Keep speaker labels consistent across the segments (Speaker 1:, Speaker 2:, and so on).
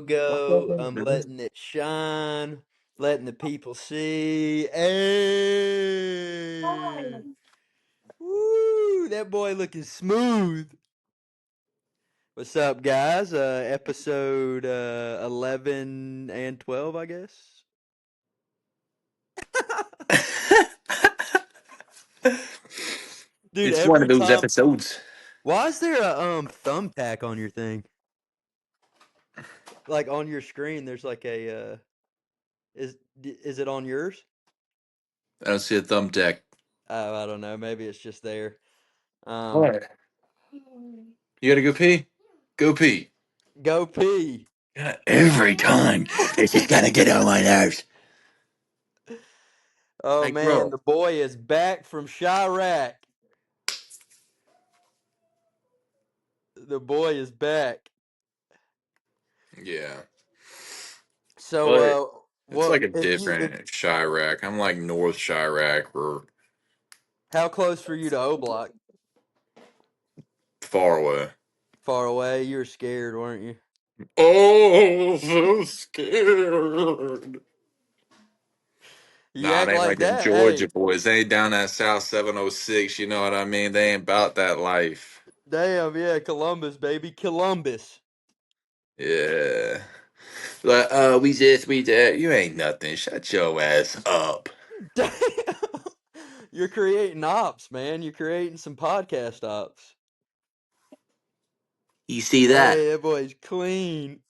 Speaker 1: logo. I'm letting it shine, letting the people see. Hey, woo! That boy looking smooth. What's up, guys? Episode 11 and 12, I guess. Dude,
Speaker 2: It's one of
Speaker 1: every
Speaker 2: those
Speaker 1: time.
Speaker 2: episodes.
Speaker 1: Why is there a thumbtack on your thing? Like on your screen, there's like a is it on yours?
Speaker 2: I don't see a thumbtack.
Speaker 1: Oh, I don't know. Maybe it's just there. Um,
Speaker 2: What? You gotta go pee? Go pee.
Speaker 1: Go pee.
Speaker 2: Yeah, every time. It's just gotta get on my nerves.
Speaker 1: Oh
Speaker 2: Like,
Speaker 1: man,
Speaker 2: bro.
Speaker 1: the boy is back from Chiraq. The boy is back.
Speaker 2: Yeah.
Speaker 1: So,
Speaker 2: But it's
Speaker 1: what
Speaker 2: like a
Speaker 1: if you if
Speaker 2: different Chirac. I'm like North Chirac or
Speaker 1: how close for you to O Block?
Speaker 2: far away.
Speaker 1: Far away. You were scared, weren't you?
Speaker 2: Oh, so scared.
Speaker 1: You
Speaker 2: Nah,
Speaker 1: act
Speaker 2: they ain't
Speaker 1: like
Speaker 2: like them
Speaker 1: that. Hey,
Speaker 2: Georgia boys. They ain't down that South 706, you know what I mean? They ain't about that life.
Speaker 1: damn, yeah, Columbus, baby, Columbus.
Speaker 2: Yeah. Like, we this, we that. You ain't nothing. Shut your ass up.
Speaker 1: Damn, you're creating ops, man. You're creating some podcast ops.
Speaker 2: You see that?
Speaker 1: Hey, that boy's clean.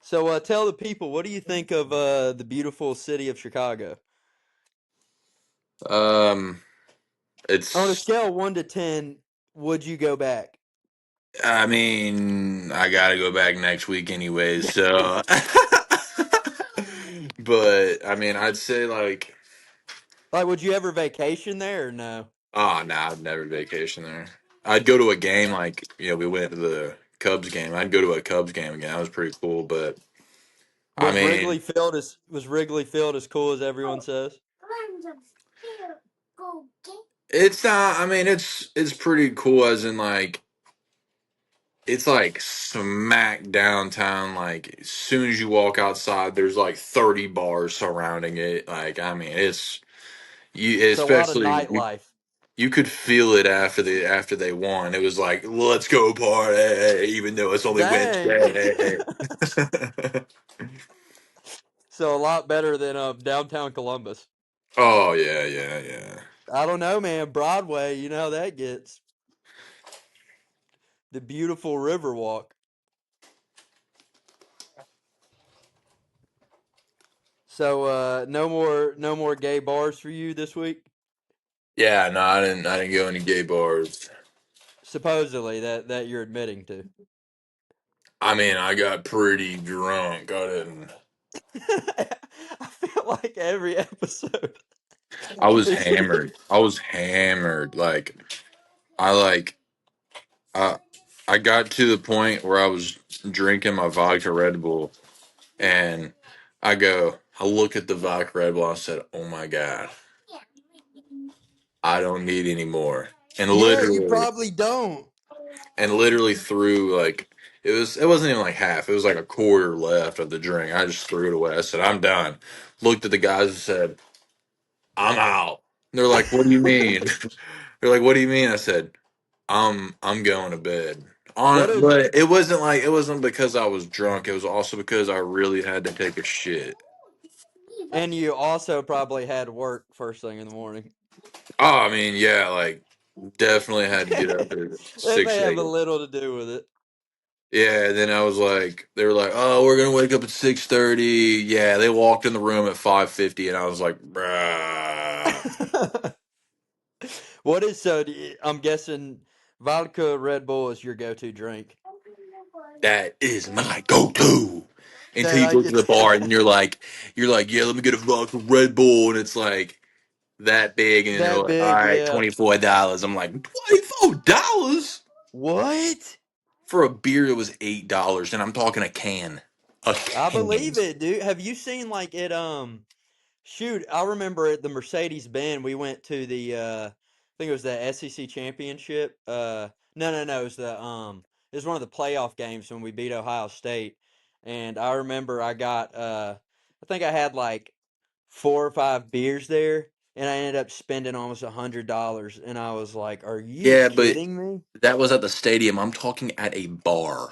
Speaker 1: So, tell the people, what do you think of the beautiful city of Chicago?
Speaker 2: Um,
Speaker 1: On a
Speaker 2: it's.
Speaker 1: scale of 1 to 10, would you go back?
Speaker 2: I mean, I gotta go back next week anyways. So, but I mean, I'd say like,
Speaker 1: Like, would you ever vacation there or no?
Speaker 2: oh, nah, I'd never vacation there. I'd go to a game like we went to the Cubs game. I'd go to a Cubs game again. That was pretty cool. But I mean,
Speaker 1: Was Wrigley Field as cool as everyone says?
Speaker 2: it's not. I mean, it's pretty cool. As in like it's like smack downtown. Like as soon as you walk outside, there's like 30 bars surrounding it. Like I mean, it's you
Speaker 1: So a lot of
Speaker 2: especially
Speaker 1: nightlife.
Speaker 2: you could feel it after they won. It was like let's go party, even though it's only
Speaker 1: Dang.
Speaker 2: Wednesday.
Speaker 1: So a lot better than downtown Columbus.
Speaker 2: Oh yeah, yeah, yeah.
Speaker 1: I don't know, man. Broadway, you know how that gets. The beautiful Riverwalk. So no more gay bars for you this week?
Speaker 2: Yeah, no, I didn't go any gay bars.
Speaker 1: Supposedly that you're admitting to.
Speaker 2: I mean, I got pretty drunk. I didn't.
Speaker 1: I feel like every episode
Speaker 2: I was
Speaker 1: is
Speaker 2: hammered. I was hammered. I like I I got to the point where I was drinking my vodka Red Bull, and I look at the vodka Red Bull. I said, "Oh my god, I don't need any more." And
Speaker 1: Yeah, you
Speaker 2: literally,
Speaker 1: probably don't.
Speaker 2: threw like it wasn't even like half. It was like a quarter left of the drink. I just threw it away. I said, "I'm done." Looked at the guys and said, "I'm out." And they're like, "What do you mean?" They're like, "What do you mean?" I said, I'm going to bed.
Speaker 1: What
Speaker 2: On
Speaker 1: is
Speaker 2: but it wasn't because I was drunk. It was also because I really had to take a shit.
Speaker 1: And you also probably had work first thing in the morning.
Speaker 2: Oh, I mean, yeah, like definitely had to get up at
Speaker 1: That may
Speaker 2: six
Speaker 1: have a
Speaker 2: a.m.
Speaker 1: little to do with it.
Speaker 2: Yeah, and then I was like, they were like, "Oh, we're gonna wake up at 6:30." Yeah, they walked in the room at 5:50, and I was like, "Bruh,
Speaker 1: What is so? I'm guessing vodka Red Bull is your go-to drink.
Speaker 2: that is my go-to." Until
Speaker 1: That
Speaker 2: you
Speaker 1: I
Speaker 2: go to
Speaker 1: get
Speaker 2: the bar and you're like, "Yeah, let me get a vodka Red Bull," and it's like that big, and then they're
Speaker 1: that
Speaker 2: like, "All
Speaker 1: big,
Speaker 2: right,
Speaker 1: yeah.
Speaker 2: $24." I'm like, $24
Speaker 1: What?
Speaker 2: for a beer that was $8, and I'm talking a
Speaker 1: I
Speaker 2: can.
Speaker 1: believe it, dude. Have you seen like it? Shoot, I remember at the Mercedes Benz we went to the I think it was the SEC championship. No, it was the it was one of the playoff games when we beat Ohio State. and I remember I think I had like 4 or 5 beers there, and I ended up spending almost $100, and I was like, "Are you
Speaker 2: Yeah, but
Speaker 1: kidding me?"
Speaker 2: that was at the stadium. I'm talking at a bar.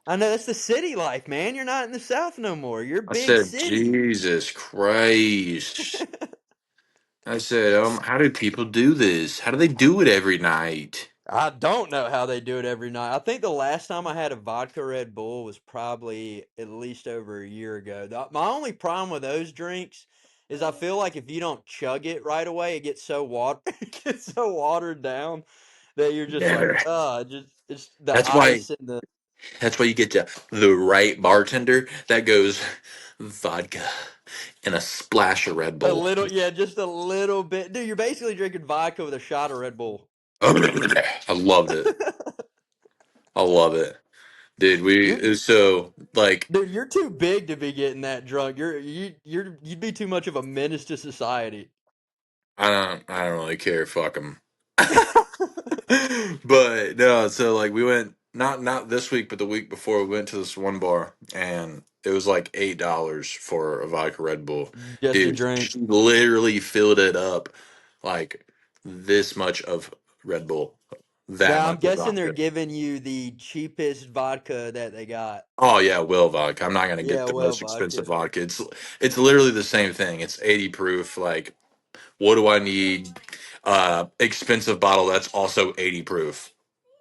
Speaker 1: I know that's the city life, man. You're not in the South no more. You're
Speaker 2: I
Speaker 1: big
Speaker 2: said,
Speaker 1: city.
Speaker 2: Jesus Christ. I said, how do people do this? How do they do it every night?
Speaker 1: I don't know how they do it every night. I think the last time I had a vodka Red Bull was probably at least over a year ago. My only problem with those drinks is I feel like if you don't chug it right away, it gets so it gets so watered down that you're just like,
Speaker 2: Yeah.
Speaker 1: just it's the
Speaker 2: That's why
Speaker 1: ice and the
Speaker 2: that's why you get to the right bartender that goes vodka and a splash of Red
Speaker 1: a
Speaker 2: Bull.
Speaker 1: little, yeah, just a little bit. Dude, you're basically drinking vodka with a shot of Red Bull.
Speaker 2: I loved it. I love it. Dude,
Speaker 1: You're
Speaker 2: so like
Speaker 1: Dude, you're too big to be getting that drunk. You'd be too much of a menace to society.
Speaker 2: I don't really care. Fuck them. But no, so like we went not this week, but the week before we went to this one bar and it was like $8 for a vodka Red Bull.
Speaker 1: Just a
Speaker 2: Dude,
Speaker 1: drink.
Speaker 2: she literally filled it up like this much of Red Bull, that
Speaker 1: Now I'm
Speaker 2: much of
Speaker 1: guessing they're
Speaker 2: vodka.
Speaker 1: giving you the cheapest vodka that they got.
Speaker 2: Oh yeah, Will vodka. I'm not gonna get
Speaker 1: Yeah,
Speaker 2: the
Speaker 1: well,
Speaker 2: most expensive
Speaker 1: vodka.
Speaker 2: vodka. It's literally the same thing. It's 80 proof. Like, what do I need? Expensive bottle that's also 80 proof.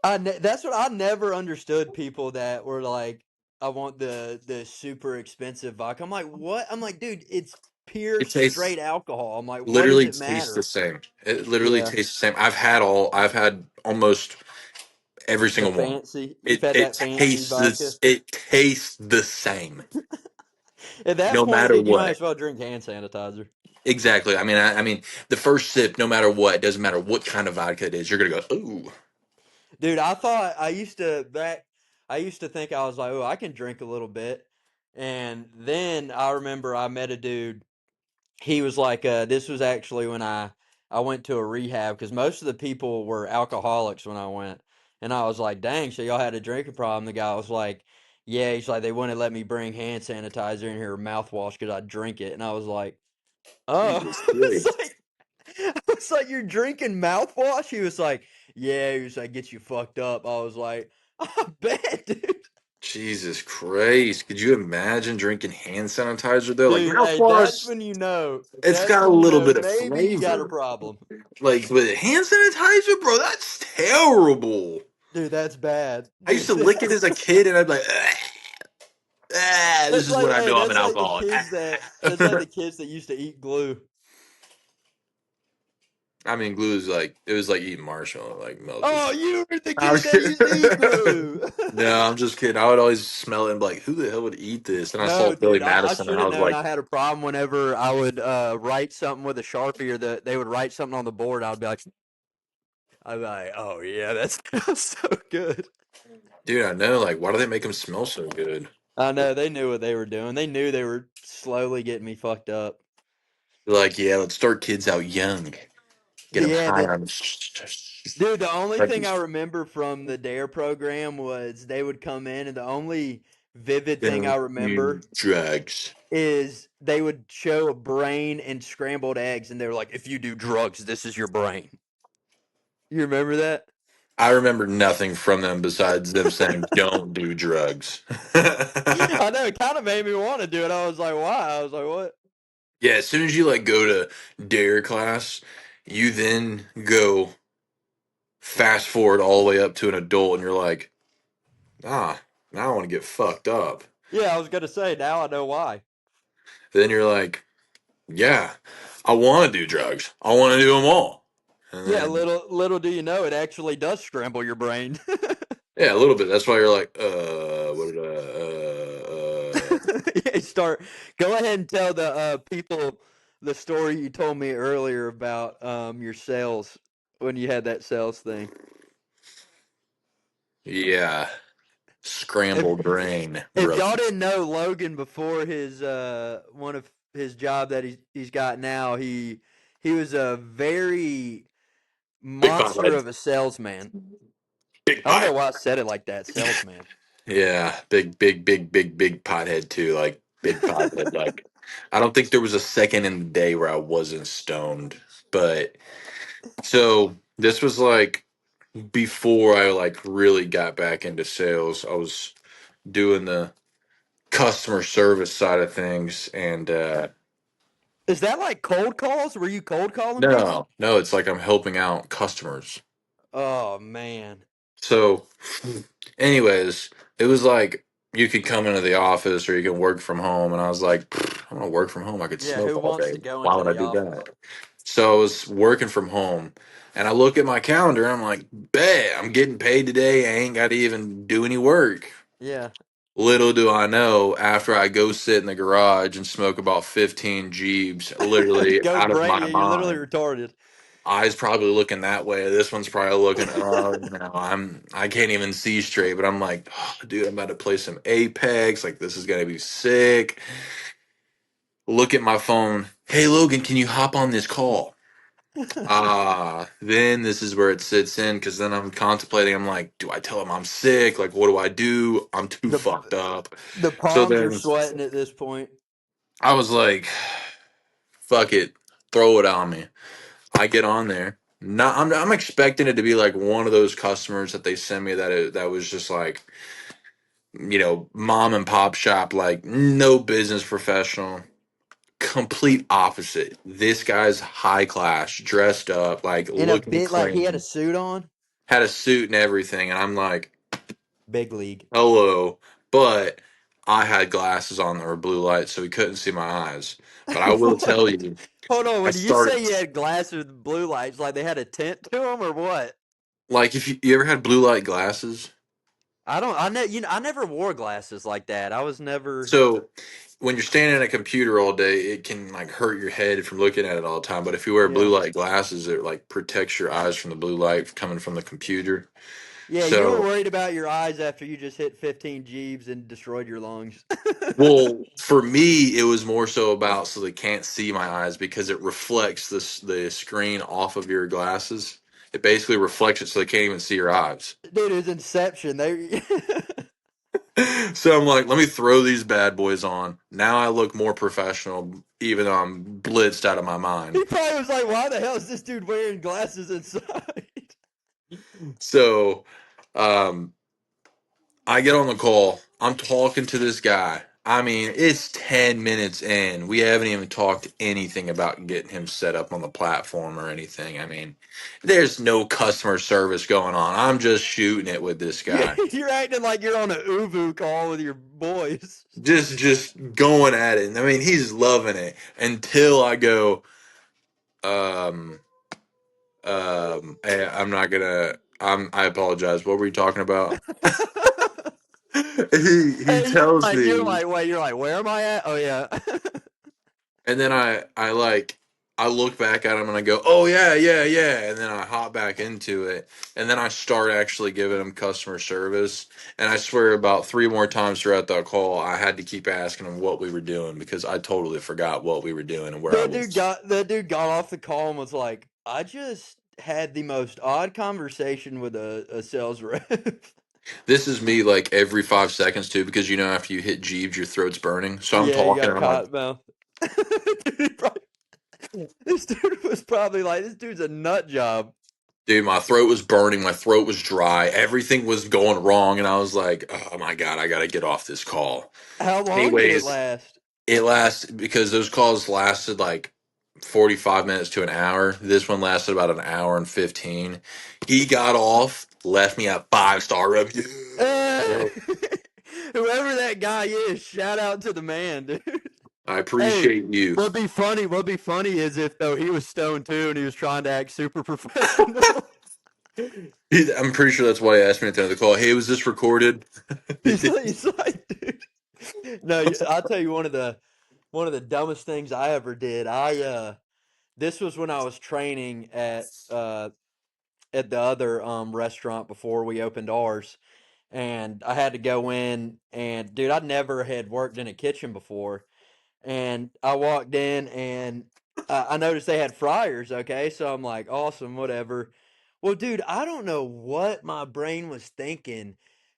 Speaker 1: That's what I never understood. People that were like, "I want the super expensive vodka." I'm like, "What?" I'm like, "Dude, it's pure
Speaker 2: It tastes
Speaker 1: straight alcohol." I'm like, "What does
Speaker 2: literally
Speaker 1: it
Speaker 2: tastes the
Speaker 1: matter?"
Speaker 2: same. It literally
Speaker 1: Yeah,
Speaker 2: tastes the same. I've had almost every
Speaker 1: the
Speaker 2: single one.
Speaker 1: fancy. You've
Speaker 2: It
Speaker 1: had
Speaker 2: it
Speaker 1: that fancy
Speaker 2: tastes
Speaker 1: vodka.
Speaker 2: this. It tastes the same,
Speaker 1: At that
Speaker 2: no
Speaker 1: point,
Speaker 2: matter
Speaker 1: dude, you might
Speaker 2: what.
Speaker 1: as well drink hand sanitizer.
Speaker 2: Exactly. I mean, the first sip, no matter what, it doesn't matter what kind of vodka it is, you're gonna go, ooh.
Speaker 1: Dude, I thought I used to think I was like, oh, I can drink a little bit. And then I remember I met a dude. He was like, this was actually when I went to a rehab because most of the people were alcoholics when I went. And I was like, dang, so y'all had a drinking problem. The guy was like, yeah, he's like, they wouldn't let me bring hand sanitizer in here or mouthwash because I drink it. And I was like, oh,
Speaker 2: Jesus
Speaker 1: it's
Speaker 2: Christ.
Speaker 1: like I was like, "You're drinking mouthwash?" He was like, "Yeah." He was like, "Gets you fucked up." I was like, "I bet, dude."
Speaker 2: Jesus Christ. Could you imagine drinking hand sanitizer though? Like
Speaker 1: Dude, hey, that's
Speaker 2: mouthwash,
Speaker 1: when you know.
Speaker 2: it's
Speaker 1: That's
Speaker 2: got a
Speaker 1: when you
Speaker 2: little
Speaker 1: know
Speaker 2: bit of
Speaker 1: maybe you got a
Speaker 2: flavor.
Speaker 1: problem.
Speaker 2: Like with hand sanitizer, bro, that's terrible.
Speaker 1: Dude, that's bad.
Speaker 2: I used
Speaker 1: Dude,
Speaker 2: to lick it as a kid and I'd be like, this
Speaker 1: that's
Speaker 2: is
Speaker 1: like,
Speaker 2: when I
Speaker 1: hey,
Speaker 2: know I'm an
Speaker 1: that's like the
Speaker 2: alcoholic.
Speaker 1: kids that's like the kids that used to eat glue.
Speaker 2: I mean, glue is like, it was like eating marshmallow, like melted.
Speaker 1: Oh, you were the
Speaker 2: I'm
Speaker 1: kid that
Speaker 2: kidding.
Speaker 1: used to eat glue.
Speaker 2: No, I'm just kidding. I would always smell it and be like, who the hell would eat this? And I saw
Speaker 1: No,
Speaker 2: Billy
Speaker 1: dude, I
Speaker 2: Madison and
Speaker 1: should
Speaker 2: I
Speaker 1: have
Speaker 2: was
Speaker 1: known
Speaker 2: like,
Speaker 1: I had a problem whenever I would write something with a Sharpie or they would write something on the board. I'd be like, oh yeah, that smells so good.
Speaker 2: dude, I know. Like, why do they make them smell so good?
Speaker 1: I know they knew what they were doing. They knew they were slowly getting me fucked up.
Speaker 2: They're like, yeah, let's start kids out young. Get them
Speaker 1: Yeah,
Speaker 2: high
Speaker 1: the
Speaker 2: on.
Speaker 1: dude, the only
Speaker 2: Like
Speaker 1: thing I
Speaker 2: these
Speaker 1: remember from the Dare program was they would come in, and the only vivid thing I
Speaker 2: don't do
Speaker 1: remember
Speaker 2: drugs.
Speaker 1: is they would show a brain and scrambled eggs, and they were like, "If you do drugs, this is your brain." You remember that?
Speaker 2: I remember nothing from them besides them saying, don't do drugs.
Speaker 1: I know it kind of made me want to do it. I was like, "Why?" I was like, "What?"
Speaker 2: Yeah, as soon as you like go to dare class, you then go fast forward all the way up to an adult and you're like, now I want to get fucked up.
Speaker 1: Yeah, I was gonna say. Now I know why.
Speaker 2: Then you're like, yeah, I want to do drugs. I want to do them all. And
Speaker 1: Yeah,
Speaker 2: then,
Speaker 1: little do you know, it actually does scramble your brain.
Speaker 2: yeah, a little bit. That's why you're like, what did
Speaker 1: Yeah, go ahead and tell the people the story you told me earlier about your sales when you had that sales thing.
Speaker 2: yeah,
Speaker 1: If
Speaker 2: scrambled brain,
Speaker 1: if
Speaker 2: brother.
Speaker 1: y'all didn't know Logan before his one of his job that he's got now, he was a very
Speaker 2: Big five
Speaker 1: monster
Speaker 2: head.
Speaker 1: of a salesman.
Speaker 2: Big
Speaker 1: I don't know
Speaker 2: five.
Speaker 1: why I said it like that, salesman.
Speaker 2: Yeah, big pothead too. Like big pothead. Like I don't think there was a second in the day where I wasn't stoned. But so this was like before I like really got back into sales. I was doing the customer service side of things, and
Speaker 1: Is that like cold calls? Were you cold calling people?
Speaker 2: no, it's like I'm helping out customers.
Speaker 1: Oh man.
Speaker 2: So, anyways, it was like you could come into the office or you can work from home, and I was like, I'm gonna work from home. I could
Speaker 1: Yeah,
Speaker 2: smoke
Speaker 1: who
Speaker 2: all
Speaker 1: wants
Speaker 2: day.
Speaker 1: to go
Speaker 2: Why
Speaker 1: into
Speaker 2: would I
Speaker 1: the
Speaker 2: do
Speaker 1: office?
Speaker 2: that? So I was working from home, and I look at my calendar, and I'm like, bet I'm getting paid today. I ain't got to even do any work.
Speaker 1: Yeah.
Speaker 2: Little do I know, after I go sit in the garage and smoke about 15 Jeeps, literally
Speaker 1: Go
Speaker 2: out of
Speaker 1: brain.
Speaker 2: my
Speaker 1: Yeah, you're literally
Speaker 2: mind.
Speaker 1: retarded.
Speaker 2: Eyes probably looking that way. This one's probably looking, oh, I can't even see straight, but I'm like, oh, dude, I'm about to play some Apex. Like, this is gonna be sick. Look at my phone. Hey, Logan, can you hop on this call? Then this is where it sits in because then I'm contemplating. I'm like, do I tell him I'm sick? Like, what do I do? I'm too
Speaker 1: the
Speaker 2: fucked up.
Speaker 1: the
Speaker 2: So
Speaker 1: palms are
Speaker 2: then
Speaker 1: sweating at this point.
Speaker 2: I was like, fuck it, throw it on me. I get on there. Not, I'm expecting it to be like one of those customers that they send me that was just like, mom and pop shop, like no business professional. Complete opposite. This guy's high class, dressed up, like
Speaker 1: In a
Speaker 2: looking
Speaker 1: bit like he had a
Speaker 2: clean,
Speaker 1: suit on.
Speaker 2: had a suit and everything, and I'm like,
Speaker 1: Big league.
Speaker 2: hello, but I had glasses on that were blue light, so he couldn't see my eyes. But I will tell
Speaker 1: What?
Speaker 2: you,
Speaker 1: Hold on.
Speaker 2: I
Speaker 1: When you
Speaker 2: started
Speaker 1: say you had glasses with blue lights, like they had a tint to them, or what?
Speaker 2: like if you ever had blue light glasses.
Speaker 1: I don't. I know. I never wore glasses like that. I was never.
Speaker 2: So when you're standing at a computer all day, it can like hurt your head from looking at it all the time. But if you wear blue
Speaker 1: Yeah.
Speaker 2: light glasses, it like protects your eyes from the blue light coming from the computer.
Speaker 1: Yeah. You were
Speaker 2: So,
Speaker 1: worried about your eyes after you just hit 15 Jeeves and destroyed your lungs.
Speaker 2: well, for me, it was more so about so they can't see my eyes because it reflects the screen off of your glasses. It basically reflects it so they can't even see your eyes.
Speaker 1: Dude, it was Inception. They.
Speaker 2: So I'm like, let me throw these bad boys on. Now I look more professional, even though I'm blitzed out of my mind.
Speaker 1: He probably was like, "Why the hell is this dude wearing glasses inside?"
Speaker 2: So, um, I get on the call. I'm talking to this guy. I mean, it's 10 minutes in. We haven't even talked anything about getting him set up on the platform or anything. I mean, there's no customer service going on. I'm just shooting it with this guy.
Speaker 1: You're acting like you're on an Uvu call with your boys.
Speaker 2: Just going at it. I mean, he's loving it until I go, um, I'm not gonna, I apologize. What were you talking about? He
Speaker 1: Hey, you're
Speaker 2: tells
Speaker 1: like, you're
Speaker 2: me.
Speaker 1: like, wait, you're like, where am I at? Oh yeah.
Speaker 2: And then I like I look back at him and I go, "Oh yeah, yeah, yeah." And then I hop back into it. And then I start actually giving him customer service. And I swear about three more times throughout that call, I had to keep asking him what we were doing because I totally forgot what we were doing and where I was.
Speaker 1: That dude got off the call and was like, I just had the most odd conversation with a sales rep.
Speaker 2: This is me like every 5 seconds too, because after you hit Jeeves, your throat's burning. So I'm
Speaker 1: Yeah, he
Speaker 2: talking
Speaker 1: got
Speaker 2: and I'm like,
Speaker 1: caught mouth. This dude was probably like, this dude's a nut job.
Speaker 2: dude, my throat was burning, my throat was dry, everything was going wrong, and I was like, oh my god, I gotta get off this call.
Speaker 1: How long did it
Speaker 2: Anyways,
Speaker 1: last?
Speaker 2: it lasted because those calls lasted like 45 minutes to an hour. This one lasted about an hour and 15. He got off, left me a 5-star review.
Speaker 1: Uh, whoever that guy is, shout out to the man, dude.
Speaker 2: I
Speaker 1: Hey,
Speaker 2: appreciate you.
Speaker 1: what'd be funny is if though he was stoned too and he was trying to act super professional.
Speaker 2: I'm pretty sure that's why he asked me at the end of the call. Hey, was this recorded?
Speaker 1: He's like, dude. No, I'll tell you one of the dumbest things I ever did. This was when I was training at the other restaurant before we opened ours, and I had to go in and dude, I never had worked in a kitchen before, and I walked in and I noticed they had fryers. Okay, so I'm like, awesome, whatever. Well, dude, I don't know what my brain was thinking.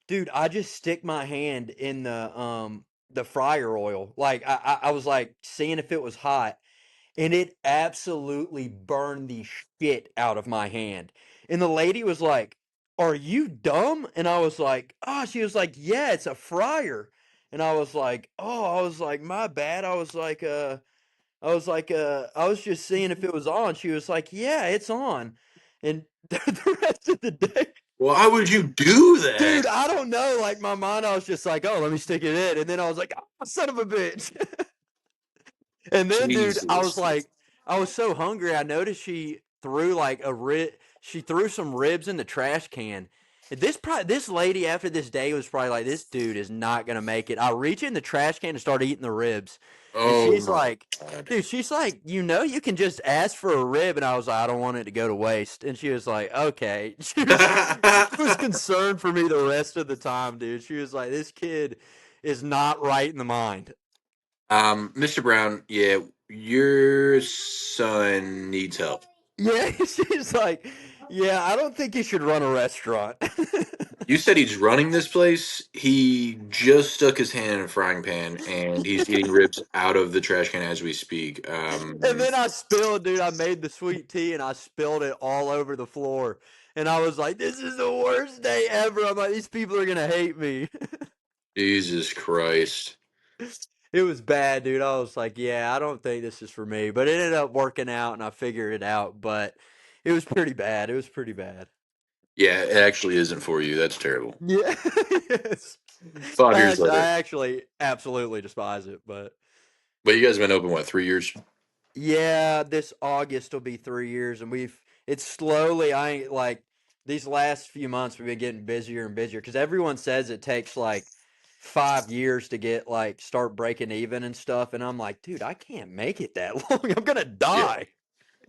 Speaker 1: Dude, I just stick my hand in the fryer oil. Like I was like seeing if it was hot, and it absolutely burned the shit out of my hand. And the lady was like, "Are you dumb?" And I was like, "Oh," she was like, "Yeah, it's a fryer." And I was like, "Oh," I was like, "My bad." I was just seeing if it was on. She was like, "Yeah, it's on." And the rest of the day,
Speaker 2: Why would you do that?
Speaker 1: dude, I don't know. Like my mind, I was just like, "Oh, let me stick it in," and then I was like, "Oh, son of a bitch!" And then, dude,
Speaker 2: Jesus.
Speaker 1: I was so hungry. I noticed she threw like a rib. She threw some ribs in the trash can. And this lady after this day was probably like, this dude is not gonna make it. I reach in the trash can and start eating the ribs, and
Speaker 2: Oh
Speaker 1: she's
Speaker 2: my
Speaker 1: like,
Speaker 2: God.
Speaker 1: dude, she's like, you can just ask for a rib, and I was like, I don't want it to go to waste. And she was like, okay. She was concerned for me the rest of the time, dude. She was like, this kid is not right in the mind.
Speaker 2: Mr. Brown, yeah, your son needs help.
Speaker 1: Yeah, she's like, yeah, I don't think you should run a restaurant.
Speaker 2: You said he's running this place. He just stuck his hand in a frying pan and he's eating ribs out of the trash can as we speak.
Speaker 1: And then I spilled, dude. I made the sweet tea and I spilled it all over the floor. And I was like, this is the worst day ever. I'm like, these people are gonna hate me.
Speaker 2: Jesus Christ.
Speaker 1: It was bad, dude. I was like, yeah, I don't think this is for me. But it ended up working out and I figured it out. But it was pretty bad. It was pretty bad.
Speaker 2: Yeah, it actually isn't for you. That's terrible.
Speaker 1: Yeah. Yes.
Speaker 2: 5 years
Speaker 1: I
Speaker 2: later.
Speaker 1: actually absolutely despise it, but
Speaker 2: But you guys have been open, what, 3 years?
Speaker 1: yeah, this August will be 3 years, and it's slowly. I ain't like these last few months we've been getting busier and busier because everyone says it takes like 5 years to get like start breaking even and stuff, and I'm like, dude, I can't make it that long. I'm gonna
Speaker 2: Yeah,
Speaker 1: die.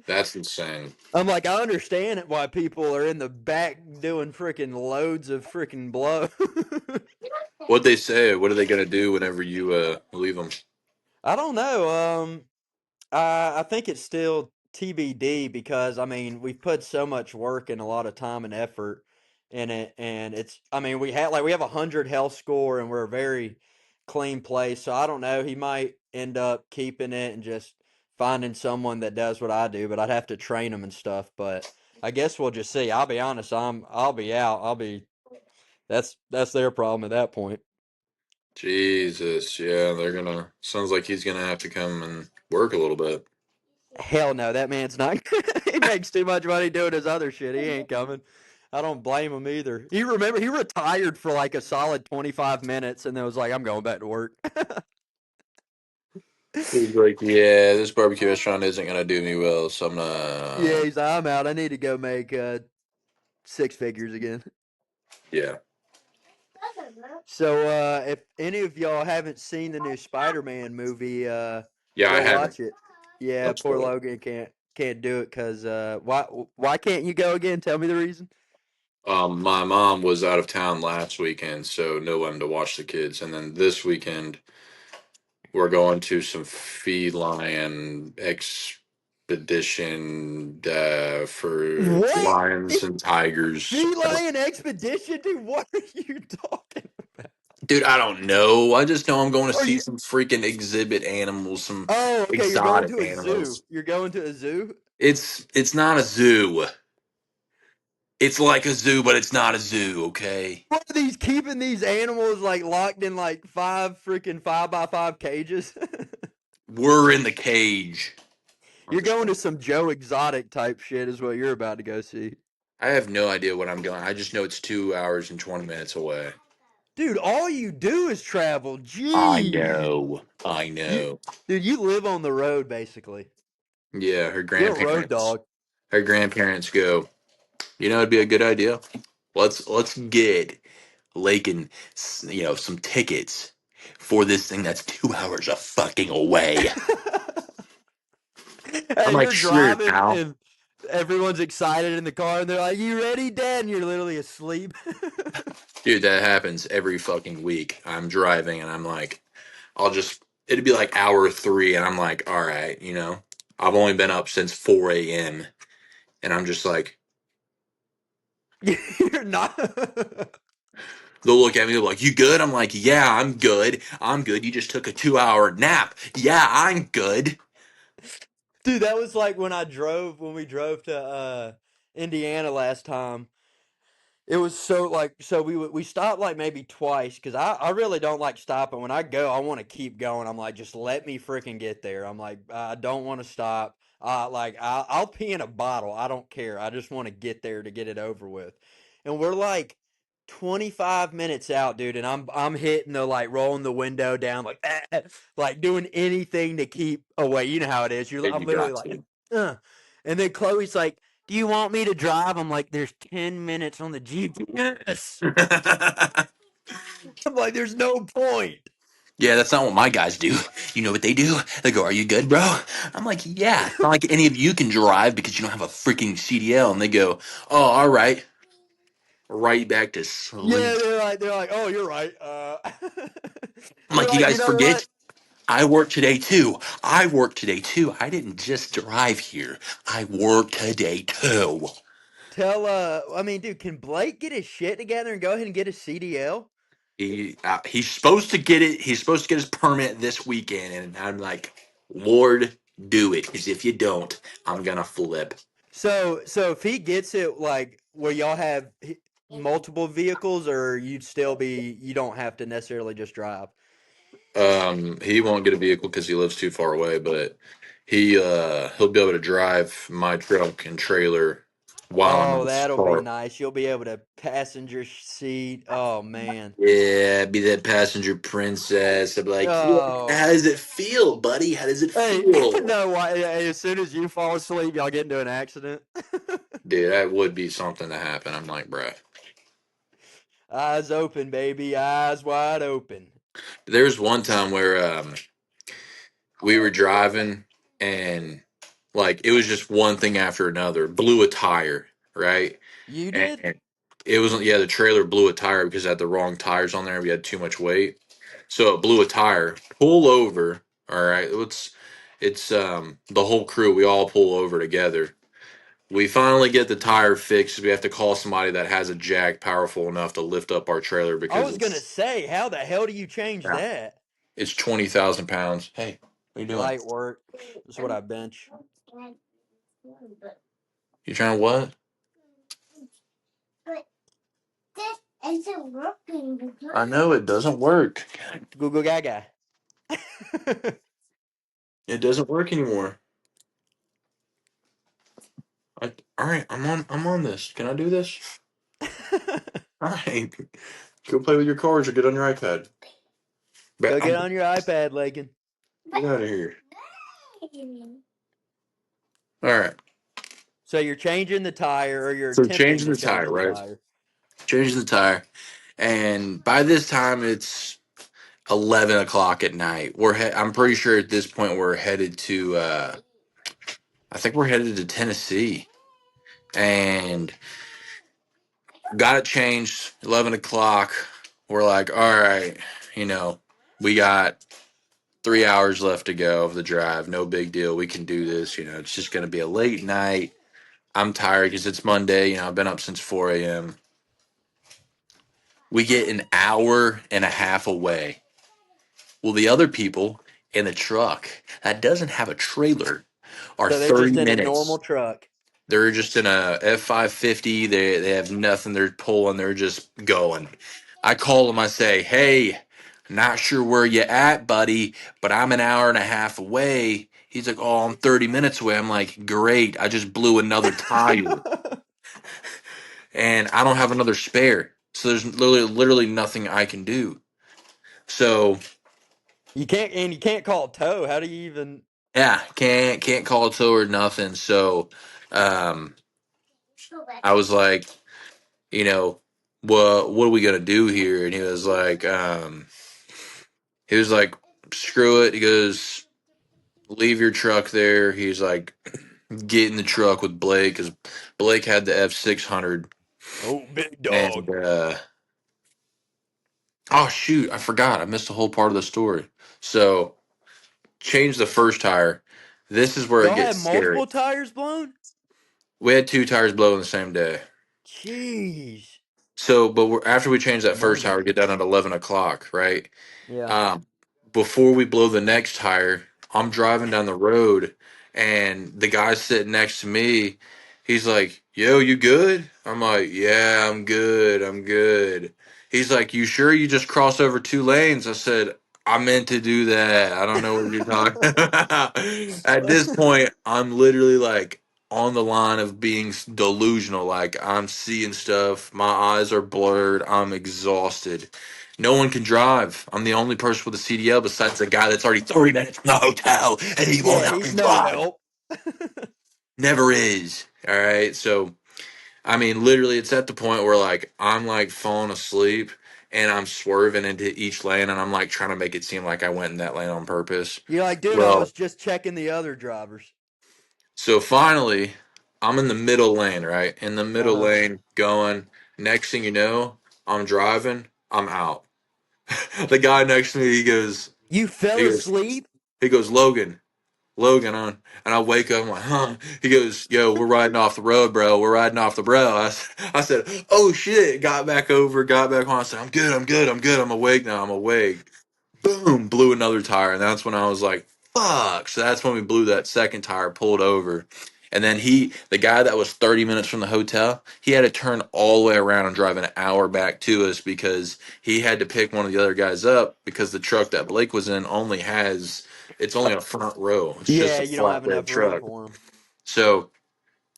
Speaker 2: that's insane.
Speaker 1: I'm like, I understand it why people are in the back doing freaking loads of freaking blow.
Speaker 2: What they say, what are they going to do whenever you leave them?
Speaker 1: I don't know. I think it's still TBD because I mean we've put so much work and a lot of time and effort in it, and it's I mean we have 100 health score and we're a very clean place, so I don't know. He might end up keeping it and just finding someone that does what I do, but I'd have to train him and stuff. But I guess we'll just see. I'll be honest. I'll be out. I'll be that's their problem at that point.
Speaker 2: Jesus, yeah, they're gonna. Sounds like he's gonna have to come and work a little bit.
Speaker 1: Hell no, that man's not. He makes too much money doing his other shit. He ain't coming. I don't blame him either. He retired for like a solid 25 minutes and then was like, I'm going back to work.
Speaker 2: He's like, yeah, this barbecue restaurant isn't gonna do me well, so I'm
Speaker 1: Yeah,
Speaker 2: not.
Speaker 1: he's like, I'm out. I need to go make six figures again.
Speaker 2: Yeah,
Speaker 1: So if any of y'all haven't seen the new Spider-Man movie,
Speaker 2: yeah, I
Speaker 1: go
Speaker 2: haven't.
Speaker 1: watch it. Yeah,
Speaker 2: I'm
Speaker 1: poor
Speaker 2: spoiled.
Speaker 1: Logan can't do it because why can't you go again? Tell me the reason.
Speaker 2: My mom was out of town last weekend, so no one to watch the kids. And then this weekend, we're going to some feline expedition for
Speaker 1: What?
Speaker 2: lions and tigers.
Speaker 1: Feline expedition, dude. What are you talking about?
Speaker 2: Dude, I don't know. I just know I'm going to
Speaker 1: Are
Speaker 2: see
Speaker 1: you?
Speaker 2: some freaking exhibit animals, some
Speaker 1: Oh, okay. You're going
Speaker 2: exotic
Speaker 1: to a zoo.
Speaker 2: animals.
Speaker 1: You're going to a zoo.
Speaker 2: It's not a zoo. It's like a zoo, but it's not a zoo, okay?
Speaker 1: What are these keeping these animals like locked in like five freaking 5x5 cages?
Speaker 2: We're in the cage. I'm
Speaker 1: You're
Speaker 2: just
Speaker 1: going to
Speaker 2: playing.
Speaker 1: some Joe Exotic type shit, is what you're about to go see.
Speaker 2: I have no idea what I'm going. I just know it's 2 hours and 20 minutes away.
Speaker 1: Dude, all you do is travel.
Speaker 2: I
Speaker 1: Jeez.
Speaker 2: know. I
Speaker 1: You,
Speaker 2: know.
Speaker 1: dude, you live on the road basically.
Speaker 2: Yeah,
Speaker 1: You're a road dog.
Speaker 2: her grandparents go, you know, it'd be a good idea. Let's get Lakin, some tickets for this thing that's 2 hours a fucking away. I'm
Speaker 1: And
Speaker 2: like,
Speaker 1: you're
Speaker 2: sure,
Speaker 1: driving
Speaker 2: pal.
Speaker 1: and everyone's excited in the car and they're like, "You ready, Dad?" And you're literally asleep.
Speaker 2: Dude, that happens every fucking week. I'm driving and I'm like, it'd be like hour three, and I'm like, all right, I've only been up since 4 a.m. and I'm just like,
Speaker 1: You're not.
Speaker 2: They'll look at me, they're like, "You good?" I'm like, "Yeah, I'm good. I'm good. You just took a 2 hour nap. Yeah, I'm good."
Speaker 1: Dude, that was like when we drove to Indiana last time. It was so like so we stopped like maybe twice because I really don't like stopping. When I go, I want to keep going. I'm like, just let me freaking get there. I'm like, I don't want to stop. Like I'll pee in a bottle. I don't care. I just want to get there to get it over with. And we're like 25 minutes out, dude, and I'm hitting the like rolling the window down like like doing anything to keep away. You know how it is.
Speaker 2: Dude,
Speaker 1: I'm
Speaker 2: you
Speaker 1: literally
Speaker 2: got
Speaker 1: like,
Speaker 2: to.
Speaker 1: uh. And then Chloe's like, do you want me to drive? I'm like, there's 10 minutes on the GPS. I'm like, there's no point.
Speaker 2: Yeah, that's not what my guys do. You know what they do? They go, "Are you good, bro?" I'm like, "Yeah." It's not like any of you can drive because you don't have a freaking CDL. And they go, "Oh, all right." Right back to
Speaker 1: Yeah,
Speaker 2: sleep.
Speaker 1: they're like, oh, you're right.
Speaker 2: I'm
Speaker 1: They're
Speaker 2: like, "You
Speaker 1: like, you
Speaker 2: guys
Speaker 1: know what?
Speaker 2: forget? I work today too. I work today too. I didn't just drive here. I work today too."
Speaker 1: I mean, dude, can Blake get his shit together and go ahead and get his CDL?
Speaker 2: He's supposed to get it. He's supposed to get his permit this weekend, and I'm like, "Lord, do it. Because if you don't, I'm gonna flip."
Speaker 1: So if he gets it, like, where y'all have multiple vehicles, or you don't have to necessarily just drive.
Speaker 2: He won't get a vehicle because he lives too far away, but he'll be able to drive my truck and trailer while I'm in
Speaker 1: Oh,
Speaker 2: the
Speaker 1: that'll be
Speaker 2: car.
Speaker 1: nice. You'll be able to passenger seat. Oh man.
Speaker 2: Yeah, be that passenger princess. I'm like, "Yeah,
Speaker 1: Oh.
Speaker 2: how does it feel, buddy? How does it
Speaker 1: Hey,
Speaker 2: feel?"
Speaker 1: no, why, hey, as soon as you fall asleep, y'all get into an accident.
Speaker 2: Dude, that would be something to happen. I'm like, bruh.
Speaker 1: Eyes open, baby. Eyes wide open.
Speaker 2: There's one time where we were driving and like it was just one thing after another. Blew a tire, right?
Speaker 1: You did?
Speaker 2: And it wasn't, yeah, the trailer blew a tire because it had the wrong tires on there. We had too much weight. So it blew a tire. Pull over. All right. It's the whole crew, we all pull over together. We finally get the tire fixed. We have to call somebody that has a jack powerful enough to lift up our trailer
Speaker 1: I
Speaker 2: because
Speaker 1: was gonna say, how the hell do you change
Speaker 2: yeah,
Speaker 1: that?
Speaker 2: it's 20,000 pounds. Hey, what are you doing?
Speaker 1: Light work. That's what I bench.
Speaker 2: You trying to what? I know it doesn't work.
Speaker 1: Google Gaga.
Speaker 2: It doesn't work anymore. All right, I'm on this. Can I do this? All right. Go play with your cards or get on your iPad.
Speaker 1: Go get on your iPad, Lakin.
Speaker 2: Get out of here. All right.
Speaker 1: So you're changing the tire, or you're
Speaker 2: So
Speaker 1: attempting
Speaker 2: changing
Speaker 1: to
Speaker 2: the
Speaker 1: change
Speaker 2: tire,
Speaker 1: the
Speaker 2: right?
Speaker 1: tire.
Speaker 2: Changing the tire. And by this time, it's 11 o'clock at night. I'm pretty sure at this point we're headed to, I think we're headed to Tennessee. And got it changed, 11 o'clock. We're like, all right, you know, we got 3 hours left to go of the drive. No big deal. We can do this. You know, it's just going to be a late night. I'm tired because it's Monday. You know, I've been up since 4 a.m. We get an hour and a half away. Well, the other people in the truck that doesn't have a trailer are
Speaker 1: So they're
Speaker 2: 30
Speaker 1: just in a normal
Speaker 2: minutes.
Speaker 1: truck.
Speaker 2: They're just in a F550. They have nothing. They're pulling. They're just going. I call them. I say, "Hey, not sure where you at, buddy, but I'm an hour and a half away." He's like, "Oh, I'm 30 minutes away." I'm like, "Great. I just blew another tire, and I don't have another spare. So there's literally nothing I can do." So
Speaker 1: You can't call tow. How do you even?
Speaker 2: yeah, can't call it to or nothing. So um, I was like, you know, what are we gonna do here? And he was like, screw it. He goes, leave your truck there. He's like, get in the truck with Blake because Blake had the F600.
Speaker 1: Oh, big
Speaker 2: And
Speaker 1: dog.
Speaker 2: oh shoot, I forgot. I missed a whole part of the story. So change the first tire. This is where it
Speaker 1: Y'all
Speaker 2: gets
Speaker 1: had
Speaker 2: scary.
Speaker 1: multiple tires blown?
Speaker 2: We had two tires blow on the same day.
Speaker 1: Jeez.
Speaker 2: So, but after we change that first tire,
Speaker 1: Monday.
Speaker 2: we get done at 11 o'clock, right?
Speaker 1: Yeah.
Speaker 2: Um, Before we blow the next tire, I'm driving down the road, and the guy sitting next to me, he's like, "Yo, you good?" I'm like, "Yeah, I'm good. I'm good." He's like, "You sure you just crossed over 2 lanes?" I said, "I meant to do that. I don't know what you're talking about." At this point, I'm literally like on the line of being delusional. Like I'm seeing stuff. My eyes are blurred. I'm exhausted. No one can drive. I'm the only person with a CDL besides the guy that's already 30 minutes from the hotel and he won't
Speaker 1: Yeah,
Speaker 2: help me
Speaker 1: he's no
Speaker 2: drive.
Speaker 1: help.
Speaker 2: Never is. All right. So, I mean, literally, it's at the point where like I'm like falling asleep and I'm swerving into each lane and I'm like trying to make it seem like I went in that lane on purpose.
Speaker 1: You're like, dude, I
Speaker 2: Well,
Speaker 1: was just checking the other drivers.
Speaker 2: so finally, I'm in the middle lane, right? In the
Speaker 1: Uh
Speaker 2: middle
Speaker 1: huh.
Speaker 2: lane going. Next thing you know, I'm driving, I'm out. The guy next to me,
Speaker 1: You fell
Speaker 2: he goes,
Speaker 1: asleep?
Speaker 2: he goes, Logan on, and I wake up. I'm like, huh? He goes, yo, we're riding off the road, bro. We're riding off the road. I said, oh shit. Got back over, got back on. I said, I'm good, I'm good, I'm good. I'm awake now. I'm awake. Boom, blew another tire, and that's when I was like, fuck. So that's when we blew that second tire, pulled over. And then the guy that was 30 minutes from the hotel, he had to turn all the way around and drive an hour back to us because he had to pick one of the other guys up because the truck that Blake was in it's only a front row. It's just
Speaker 1: Yeah,
Speaker 2: a
Speaker 1: you don't have
Speaker 2: flatbed
Speaker 1: enough room
Speaker 2: truck.
Speaker 1: for him.
Speaker 2: So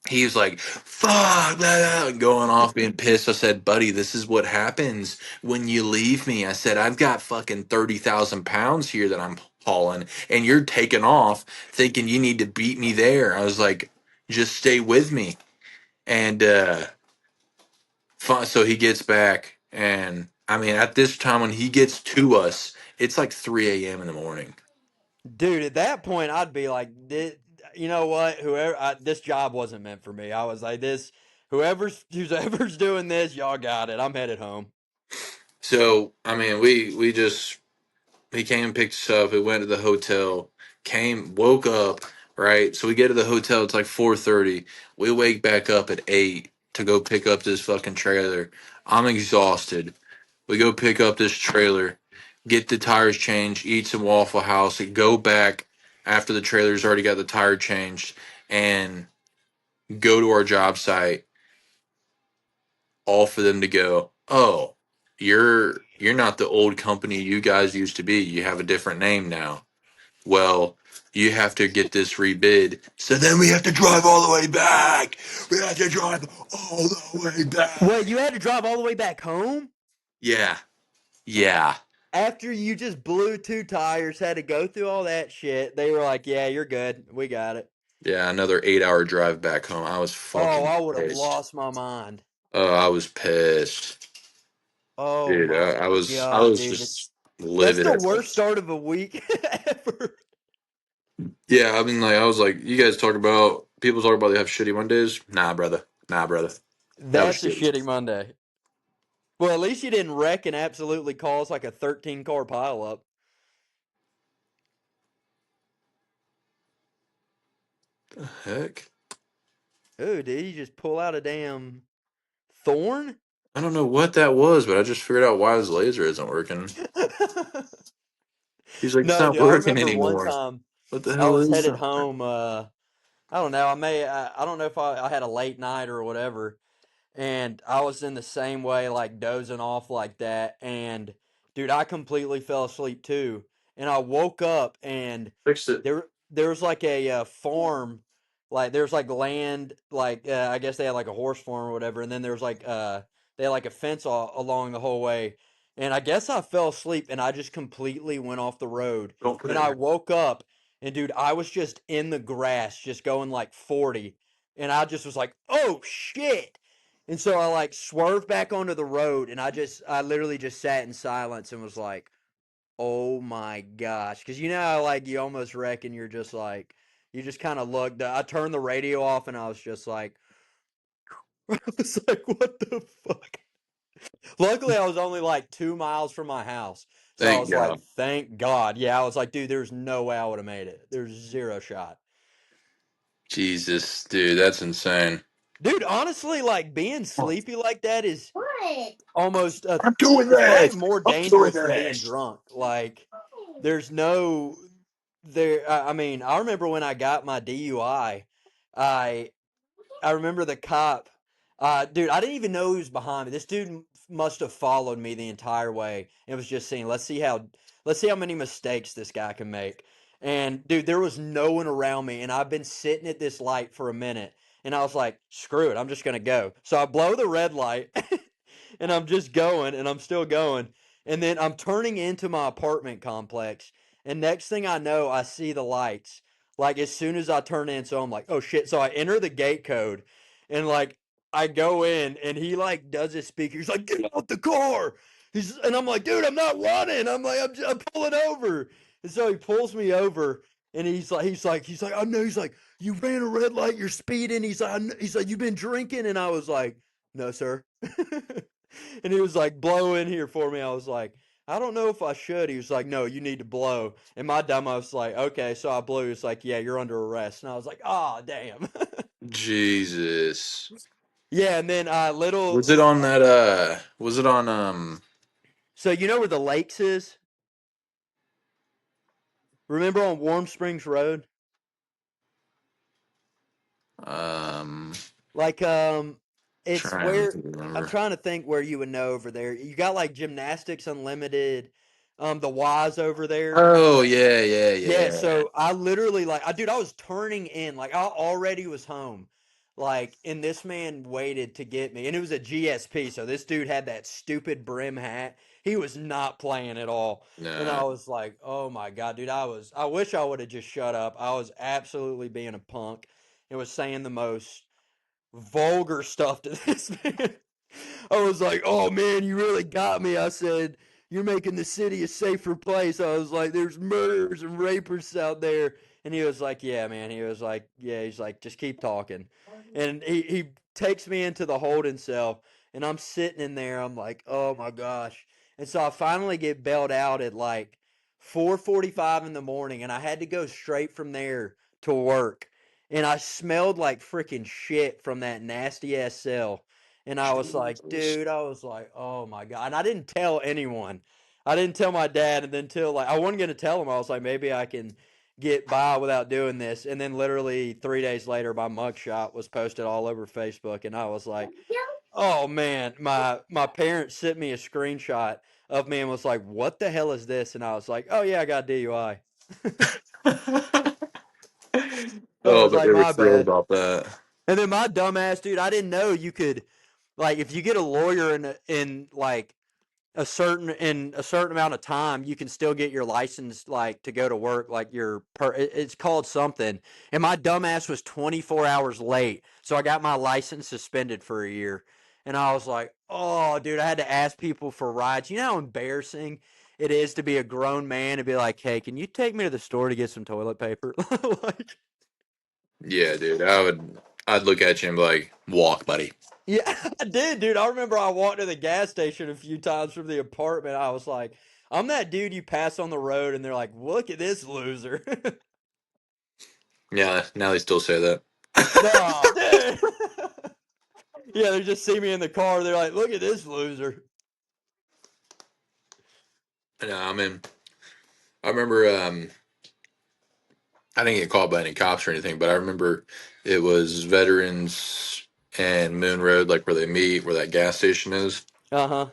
Speaker 2: he was like, fuck, blah, blah, going off, being pissed. I said, buddy, this is what happens when you leave me. I said, I've got fucking 30,000 pounds here that I'm hauling, and you're taking off thinking you need to beat me there. I was like, just stay with me. And so he gets back. And I mean, at this time, when he gets to us, it's like 3 a.m. in the morning.
Speaker 1: Dude, at that point, I'd be like, you know what? This job wasn't meant for me. I was like, whoever's doing this, y'all got it. I'm headed home.
Speaker 2: So, I mean, he came and picked us up. We went to the hotel. Woke up. Right. So we get to the hotel. It's like 4:30. We wake back up at 8 to go pick up this fucking trailer. I'm exhausted. We go pick up this trailer, get the tires changed, eat some Waffle House, and go back after the trailer's already got the tire changed, and go to our job site. All for them to go, oh, you're not the old company you guys used to be. You have a different name now. Well, you have to get this rebid. So then we have to drive all the way back. We have to drive all the way
Speaker 1: Wait,
Speaker 2: back.
Speaker 1: you had to drive all the way back home
Speaker 2: Yeah. Yeah.
Speaker 1: after you just blew two tires, had to go through all that shit. They were like, "Yeah, you're good. We got it."
Speaker 2: Yeah. Another 8 hour drive back home. I was
Speaker 1: Oh,
Speaker 2: fucking
Speaker 1: I would have
Speaker 2: pissed.
Speaker 1: lost my mind.
Speaker 2: Oh, I was pissed.
Speaker 1: Oh
Speaker 2: Dude,
Speaker 1: my
Speaker 2: I
Speaker 1: god,
Speaker 2: was
Speaker 1: dude.
Speaker 2: just
Speaker 1: That's
Speaker 2: livid
Speaker 1: the
Speaker 2: at
Speaker 1: worst
Speaker 2: that.
Speaker 1: start of a week ever.
Speaker 2: Yeah, I mean, like, I was like, you guys talk about, people talk about they have shitty Mondays. Nah, brother. Nah, brother. That was
Speaker 1: That's a
Speaker 2: shitty.
Speaker 1: shitty Monday. Well, at least you didn't wreck and absolutely cause like a 13 car pileup.
Speaker 2: The heck?
Speaker 1: Ooh, did you just pull out a damn thorn?
Speaker 2: I don't know what that was, but I just figured out why his laser isn't working. He's like, it's
Speaker 1: No,
Speaker 2: not
Speaker 1: dude, I
Speaker 2: working
Speaker 1: remember one
Speaker 2: anymore.
Speaker 1: time
Speaker 2: What the
Speaker 1: I
Speaker 2: hell
Speaker 1: was
Speaker 2: is
Speaker 1: headed
Speaker 2: that?
Speaker 1: home. I don't know. I don't know if I had a late night or whatever, and I was in the same way, like dozing off like that. And dude, I completely fell asleep too. And I woke up, and
Speaker 2: Fixed it.
Speaker 1: there was like a farm, like there's like land, like I guess they had like a horse farm or whatever. And then there was like they had like a fence along the whole way. And I guess I fell asleep, and I just completely went off the road.
Speaker 2: Don't put
Speaker 1: And
Speaker 2: it in
Speaker 1: I
Speaker 2: there.
Speaker 1: woke up, and dude, I was just in the grass, just going like 40, and I just was like, "Oh shit!" And so I like swerved back onto the road, and I literally just sat in silence and was like, "Oh my gosh!" Because you know how like you almost wreck, and you're just like, you just kind of looked. I turned the radio off, and I was just like, I was like, "What the fuck?" Luckily, I was only like 2 miles from my house, so I
Speaker 2: Thank
Speaker 1: was like,
Speaker 2: God.
Speaker 1: "Thank God!" Yeah, I was like, "Dude, there's no way I would have made it. There's zero shot."
Speaker 2: Jesus, dude, that's insane.
Speaker 1: Dude, honestly, like being sleepy like that is almost
Speaker 2: I'm doing
Speaker 1: it's probably
Speaker 2: this.
Speaker 1: more
Speaker 2: I'm doing
Speaker 1: dangerous than being
Speaker 2: this.
Speaker 1: drunk. Like there's no there I mean, I remember when I got my DUI, I I remember the cop. Dude, I didn't even know he was behind me. This dude must have followed me the entire way and was just saying, let's see how many mistakes this guy can make." And dude, there was no one around me, and I've been sitting at this light for a minute, and I was like, "Screw it, I'm just gonna go." So I blow the red light, and I'm just going, and I'm still going, and then I'm turning into my apartment complex, and next thing I know, I see the lights like as soon as I turn in. So I'm like, oh shit. So I enter the gate code and like I go in and he like does his speaker. He's like, get out the car. And I'm like, dude, I'm not running. I'm pulling over. And so he pulls me over and I know. He's like, you ran a red light. You're speeding. He's like, you've been drinking. And I was like, no, sir. And he was like, blow in here for me. I was like, I don't know if I should. He was like, no, you need to blow. And my dumb, I was like, okay. So I blew. It's like, yeah, you're under arrest. And I was like, oh, damn.
Speaker 2: Jesus.
Speaker 1: Yeah. And then
Speaker 2: Was it on that was it on
Speaker 1: so you know where the lakes is? Remember on Warm Springs Road?
Speaker 2: um
Speaker 1: Like, it's
Speaker 2: trying
Speaker 1: where
Speaker 2: to
Speaker 1: I'm
Speaker 2: remember.
Speaker 1: trying to think where you would know over there. You got like Gymnastics Unlimited, the Y's over there.
Speaker 2: Oh yeah, yeah,
Speaker 1: Yeah,
Speaker 2: yeah.
Speaker 1: so I literally dude, I was turning in, like I already was home, like, and this man waited to get me, and it was a GSP, so this dude had that stupid brim hat. He was not playing at all, and I
Speaker 2: No.
Speaker 1: was like, oh my god, dude, I wish I would have just shut up. I was absolutely being a punk and was saying the most vulgar stuff to this man. I was like, "Oh man, you really got me." I said, "You're making the city a safer place." I was like, "There's murderers and rapists out there," and he was like, "Yeah, man." He was like, "Yeah." He's like, "Just keep talking," and he takes me into the holding cell, and I'm sitting in there. I'm like, "Oh my gosh!" And so I finally get bailed out at like 4:45 in the morning, and I had to go straight from there to work, and I smelled like freaking shit from that nasty ass cell. And I was like,
Speaker 2: Jesus.
Speaker 1: dude, I was like, oh my God. And I didn't tell anyone. I didn't tell my dad. And then till like, I wasn't going to tell him. I was like, maybe I can get by without doing this. And then literally 3 days later, my mugshot was posted all over Facebook. And I was like, oh man, my parents sent me a screenshot of me and was like, what the hell is this? And I was like, oh yeah, I got DUI. I
Speaker 2: Oh,
Speaker 1: was
Speaker 2: but
Speaker 1: like,
Speaker 2: they were
Speaker 1: my
Speaker 2: thrilled
Speaker 1: bad.
Speaker 2: about that.
Speaker 1: And then my dumbass dude, I didn't know you could like if you get a lawyer in like a certain amount of time, you can still get your license like to go to work. Like it's called something. And my dumbass was 24 hours late, so I got my license suspended for a year. And I was like, oh, dude, I had to ask people for rides. You know how embarrassing it is to be a grown man and be like, hey, can you take me to the store to get some toilet paper? Like,
Speaker 2: Yeah, dude. I'd look at you and be like, walk, buddy.
Speaker 1: yeah, I did, dude. I remember I walked to the gas station a few times from the apartment. I was like, I'm that dude you pass on the road and they're like, look at this loser.
Speaker 2: Yeah, now they still say that.
Speaker 1: No, dude. Yeah, they just see me in the car. They're like, look at this loser.
Speaker 2: No, I mean, I remember I didn't get called by any cops or anything, but I remember it was Veterans and Moon Road, like where they meet, where that gas station is.
Speaker 1: Uh huh.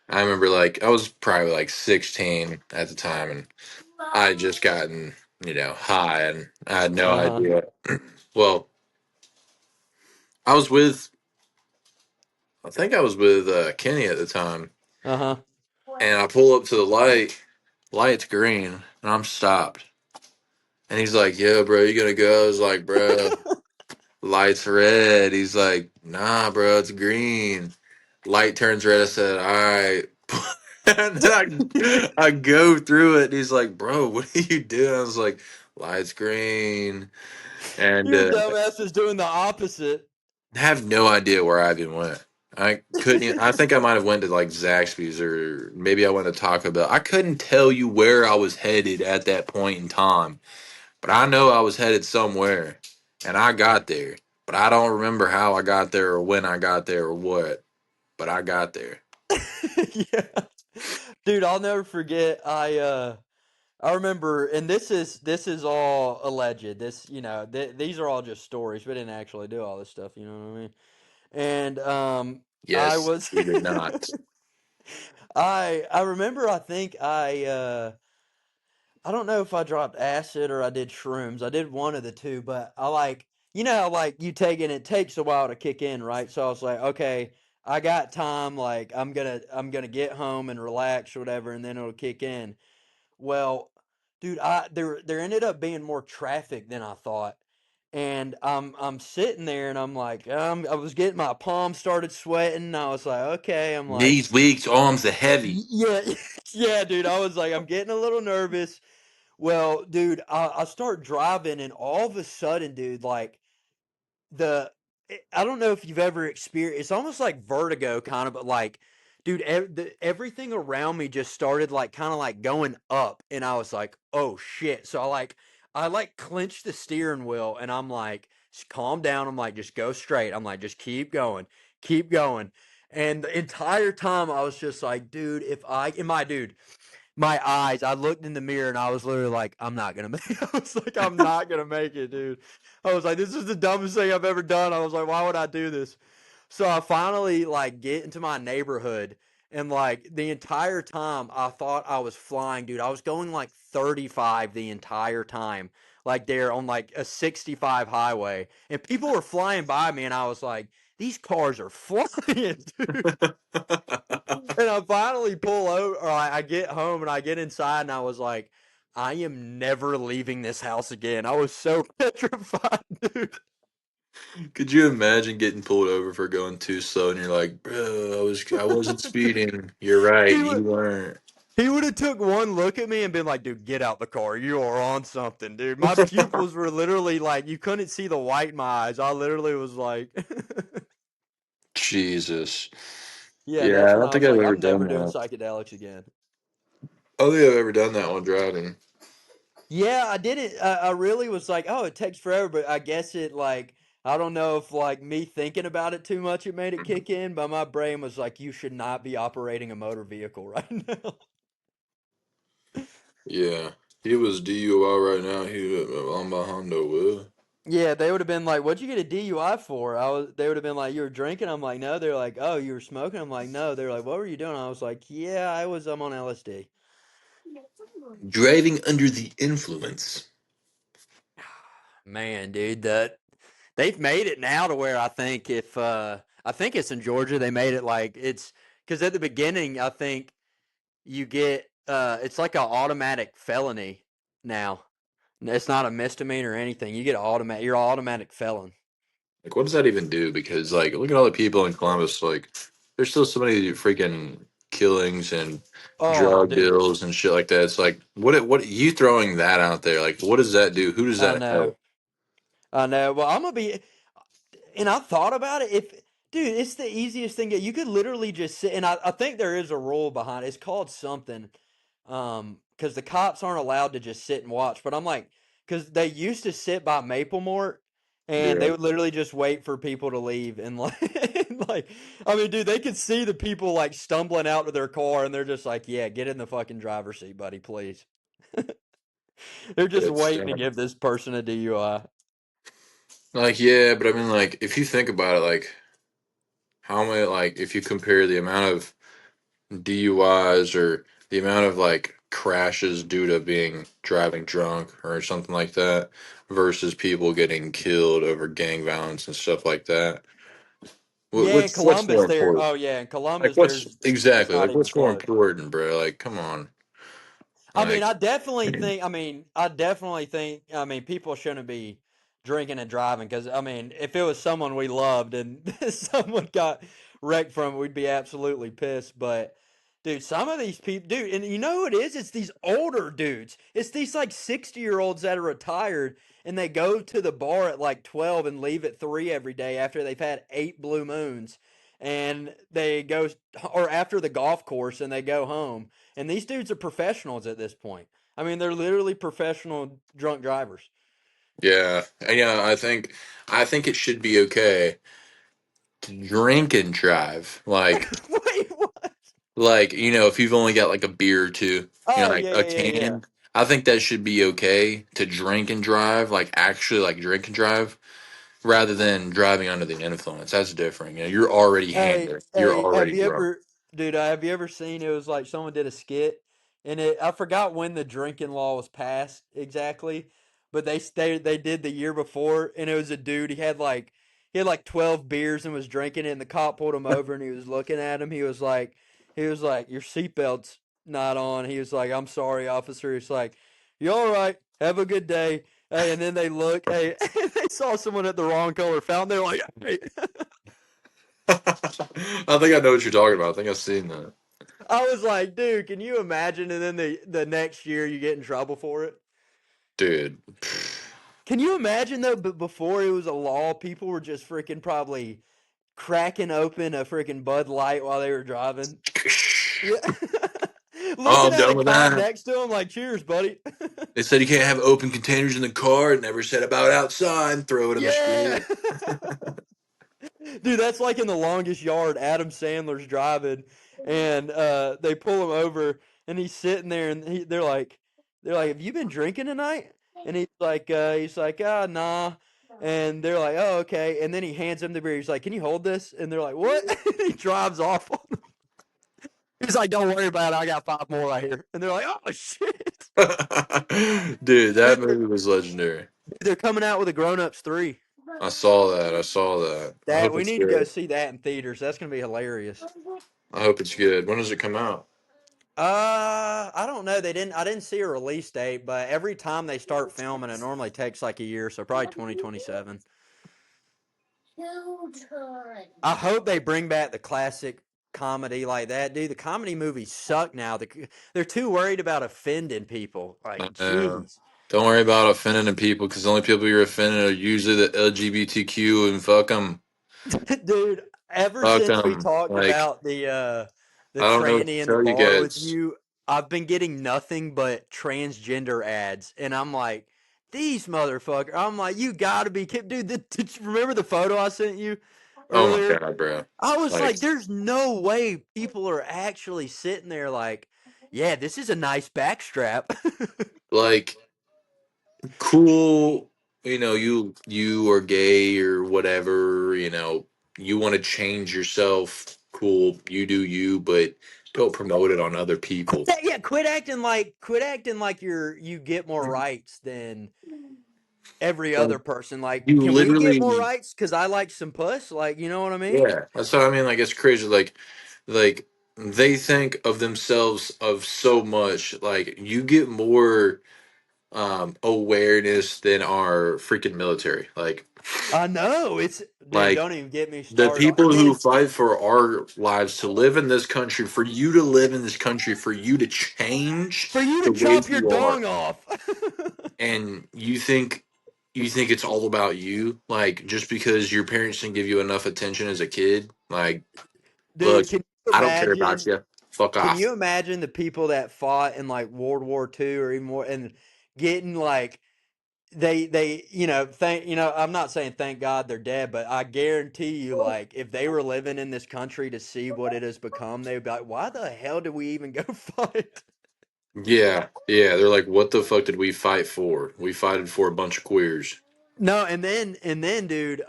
Speaker 2: I remember like I was probably like 16 at the time, and I had just gotten high, and I had no
Speaker 1: Uh huh.
Speaker 2: idea. Well, I was with I think I was with Kenny at the time,
Speaker 1: Uh huh.
Speaker 2: and I pull up to the light's green, and I'm stopped, and he's like, "Yo, bro, you gonna go?" I was like, "Bro, light's red." He's like, "Nah, bro, it's green." Light turns red. I said, "All right." And then I go through it. And he's like, "Bro, what are you doing?" I was like, "Light's green," and
Speaker 1: Your dumbass is doing the opposite.
Speaker 2: have no idea where I even went. I couldn't. I think I might have went to like Zaxby's or maybe I went to Taco Bell. I couldn't tell you where I was headed at that point in time, but I know I was headed somewhere, and I got there. But I don't remember how I got there or when I got there or what.
Speaker 1: yeah.
Speaker 2: but I got there.
Speaker 1: Yeah. Dude, I'll never forget. I remember, and this is all alleged. This, these are all just stories. We didn't actually do all this stuff. You know what I mean? And I
Speaker 2: Yes,
Speaker 1: was,
Speaker 2: we did not.
Speaker 1: I remember. I think I don't know if I dropped acid or I did shrooms. I did one of the two, but I like, how like you take it, it takes a while to kick in, right? So I was like, okay, I got time. Like I'm gonna get home and relax or whatever, and then it'll kick in. Well, dude, there ended up being more traffic than I thought. And I'm sitting there and I'm like, I was getting my palms started sweating. And I was like, okay, I'm like,
Speaker 2: Knees weak, arms are heavy.
Speaker 1: yeah, yeah, dude. I was like, I'm getting a little nervous. Well, dude, I start driving and all of a sudden, dude, like the I don't know if you've ever experienced. It's almost like vertigo, kind of, but like, dude, everything around me just started like kind of like going up, and I was like, oh shit. So I like clenched the steering wheel, and I'm like, calm down. I'm like, just go straight. I'm like, just keep going, keep going. And the entire time I was just like, dude, if I, and my dude, my eyes, I looked in the mirror and I was literally like, I'm not gonna make it. I was like, I'm not gonna make it, dude. I was like, this is the dumbest thing I've ever done. I was like, why would I do this? So I finally like get into my neighborhood and like the entire time I thought I was flying, dude. I was going like 35 the entire time, like there on like a 65 highway. And people were flying by me and I was like, these cars are flying, dude. And I finally pull over, or I get home and I get inside, and I was like, I am never leaving this house again. I was so petrified, dude.
Speaker 2: Could you imagine getting pulled over for going too slow and you're like, bro, I wasn't speeding. You're right,
Speaker 1: he
Speaker 2: you
Speaker 1: would
Speaker 2: weren't.
Speaker 1: he would have took one look at me and been like, dude, get out the car. You are on something, dude. My pupils were literally like, you couldn't see the white in my eyes. I literally was like,
Speaker 2: Jesus.
Speaker 1: yeah,
Speaker 2: Yeah,
Speaker 1: that's
Speaker 2: I
Speaker 1: when
Speaker 2: don't
Speaker 1: I
Speaker 2: think
Speaker 1: was
Speaker 2: I've
Speaker 1: like,
Speaker 2: ever
Speaker 1: I'm
Speaker 2: done
Speaker 1: never doing
Speaker 2: that.
Speaker 1: psychedelics again.
Speaker 2: I don't think I've ever done that one driving.
Speaker 1: Yeah, I did it. I really was like, oh, it takes forever, but I guess it like I don't know if like me thinking about it too much it made it kick in, but my brain was like, you should not be operating a motor vehicle right now.
Speaker 2: Yeah. He was DUI right now. He on my Honda will.
Speaker 1: Yeah, they would have been like, "What'd you get a DUI for?" They would have been like, "You were drinking." I'm like, "No." They're like, "Oh, you were smoking." I'm like, "No." They're like, "What were you doing?" I was like, "Yeah, I'm on LSD."
Speaker 2: Driving under the influence.
Speaker 1: Man, dude, that they've made it now to where I think if I think it's in Georgia, they made it like it's because at the beginning I think you get it's like an automatic felony now. It's not a misdemeanor or anything. You get an automatic. You're an automatic felon.
Speaker 2: Like, what does that even do? Because, like, look at all the people in Columbus. Like, there's still so many freaking killings and
Speaker 1: Oh,
Speaker 2: drug
Speaker 1: dude,
Speaker 2: deals and shit like that. It's like, what you throwing that out there? Like, what does that do? Who does
Speaker 1: I
Speaker 2: that
Speaker 1: know,
Speaker 2: help?
Speaker 1: I know. Well, I'm gonna be. And I thought about it. If dude, it's the easiest thing. You could literally just sit. And I think there is a rule behind it. It's called something. Because the cops aren't allowed to just sit and watch. But I'm like, because they used to sit by Maple Mort, and
Speaker 2: Yeah,
Speaker 1: they would literally just wait for people to leave. And like, and like, I mean, dude, they could see the people like stumbling out to their car, and they're just like, yeah, get in the fucking driver's seat, buddy, please. They're just
Speaker 2: it's
Speaker 1: waiting to give this person a DUI.
Speaker 2: like, yeah, but I mean, like, if you think about it, like, how many, like, if you compare the amount of DUIs or the amount of like crashes due to being driving drunk or something like that versus people getting killed over gang violence and stuff like that.
Speaker 1: Yeah, in
Speaker 2: What's
Speaker 1: Columbus,
Speaker 2: more
Speaker 1: there.
Speaker 2: important?
Speaker 1: Oh yeah, in
Speaker 2: Like,
Speaker 1: Columbus,
Speaker 2: what's
Speaker 1: it's
Speaker 2: exactly
Speaker 1: not
Speaker 2: like
Speaker 1: even
Speaker 2: what's more
Speaker 1: close.
Speaker 2: important, bro? Like, come on,
Speaker 1: I mean,
Speaker 2: like,
Speaker 1: I definitely think. I mean, I definitely think. I mean, people shouldn't be drinking and driving because I mean, if it was someone we loved and someone got wrecked from it, we'd be absolutely pissed. But dude, some of these people, dude, and you know who it is? It's these older dudes. It's these like 60-year-olds that are retired and they go to the bar at like 12 and leave at 3 every day after they've had 8 blue moons. And they go, or after the golf course, and they go home, and these dudes are professionals at this point. I mean, they're literally professional drunk drivers.
Speaker 2: yeah, and yeah. I think it should be okay drink and drive.
Speaker 1: Wait, what?
Speaker 2: If you've only got like a beer or two,
Speaker 1: Oh
Speaker 2: like
Speaker 1: yeah,
Speaker 2: a
Speaker 1: yeah, yeah, yeah.
Speaker 2: can. I think that should be okay to drink and drive, like actually like drink and drive, rather than driving under the influence. That's different. You're already
Speaker 1: Hey,
Speaker 2: hammered. You're
Speaker 1: hey, have
Speaker 2: already
Speaker 1: you
Speaker 2: drunk.
Speaker 1: ever, dude? Have you ever seen? It was like someone did a skit, and I forgot when the drinking law was passed exactly, but they did the year before, and it was a dude. He had like 12 beers and was drinking it, and the cop pulled him over, and he was looking at him. He was like, your seatbelt's not on. He was like, I'm sorry, officer. He's like, you all right? Have a good day. Hey, and then they look, hey, and they saw someone at the wrong color fountain. They're like, hey.
Speaker 2: I think I know what you're talking about. I think I've seen that.
Speaker 1: I was like, dude, can you imagine? And then the next year you get in trouble for it.
Speaker 2: Dude.
Speaker 1: Can you imagine though? But before it was a law, people were just freaking probably cracking open a freaking Bud Light while they were driving. Yeah,
Speaker 2: Oh,
Speaker 1: looking
Speaker 2: I'm
Speaker 1: at
Speaker 2: done
Speaker 1: the
Speaker 2: with
Speaker 1: cop
Speaker 2: that.
Speaker 1: next to him like, "Cheers, buddy."
Speaker 2: They said you can't have open containers in the car. It never said about outside. Throw it in the
Speaker 1: Yeah.
Speaker 2: street.
Speaker 1: Dude, that's like in The Longest Yard. Adam Sandler's driving, and they pull him over, and he's sitting there, and they're like, "Have you been drinking tonight?" And he's like, "Ah, nah." And they're like, "Oh, okay." And then he hands him the beer. He's like, "Can you hold this?" And they're like, "What?" And he drives off on them. He's like, "Don't worry about it. I got 5 more right here." And they're like, "Oh shit."
Speaker 2: Dude,
Speaker 1: They're,
Speaker 2: that movie was legendary.
Speaker 1: they're coming out with a Grown Ups 3.
Speaker 2: I saw that. I saw that. I
Speaker 1: That
Speaker 2: hope
Speaker 1: we
Speaker 2: it's
Speaker 1: need to go
Speaker 2: good.
Speaker 1: see that in theaters. That's gonna be hilarious.
Speaker 2: I hope it's good. When does it come out?
Speaker 1: I don't know. I didn't see a release date, but every time they start filming, it normally takes like a year, so probably 2027. I hope they bring back the classic comedy like that, dude. The comedy movies suck now. They're too worried about offending people. Like,
Speaker 2: Uh,
Speaker 1: jeez.
Speaker 2: don't worry about offending the people because the only people you're offending are usually the LGBTQ and fuck them.
Speaker 1: Dude, ever
Speaker 2: Fuck
Speaker 1: since we
Speaker 2: them.
Speaker 1: talked
Speaker 2: Like,
Speaker 1: about the
Speaker 2: I don't know what
Speaker 1: tranny
Speaker 2: to
Speaker 1: in the
Speaker 2: tell you
Speaker 1: bar with
Speaker 2: guys.
Speaker 1: you, I've been getting nothing but transgender ads, and I'm like, these motherfuckers. I'm like, you gotta be kidding, dude. Did you remember the photo I sent you
Speaker 2: Oh my
Speaker 1: earlier?
Speaker 2: God, bro.
Speaker 1: I was
Speaker 2: Like,
Speaker 1: like, there's no way people are actually sitting there like, yeah, this is a nice backstrap.
Speaker 2: like, cool, you are gay or whatever, you want to change yourself, cool, you do you, but don't promote it on other people.
Speaker 1: Yeah, quit acting like you get more rights than every
Speaker 2: Like,
Speaker 1: other person. Like,
Speaker 2: you
Speaker 1: can we get more
Speaker 2: literally,
Speaker 1: rights? Because I like some puss. Like, you know what I mean?
Speaker 2: yeah, that's what I mean. Like, it's crazy. Like they think of themselves of so much. Like, you get more awareness than our freaking military.
Speaker 1: I know it's dude.
Speaker 2: Like
Speaker 1: Don't even get me
Speaker 2: the
Speaker 1: started on.
Speaker 2: people
Speaker 1: And
Speaker 2: who
Speaker 1: then,
Speaker 2: fight for our lives to live in this country, for you to live in this country, for you to change
Speaker 1: for you to
Speaker 2: the way
Speaker 1: chop your
Speaker 2: you are,
Speaker 1: dong off,
Speaker 2: and you think it's all about you, like just because your parents didn't give you enough attention as a kid, like, look,
Speaker 1: dude. Can you
Speaker 2: I don't care about
Speaker 1: imagine?
Speaker 2: you. Fuck
Speaker 1: Can
Speaker 2: off.
Speaker 1: you imagine the people that fought in like World War II or even more, and getting like I'm not saying thank God they're dead, but I guarantee you, like, if they were living in this country to see what it has become, they'd be like, why the hell did we even go fight?
Speaker 2: Yeah, yeah. They're like, what the fuck did we fight for? We fighted for a bunch of queers.
Speaker 1: No, and then, dude,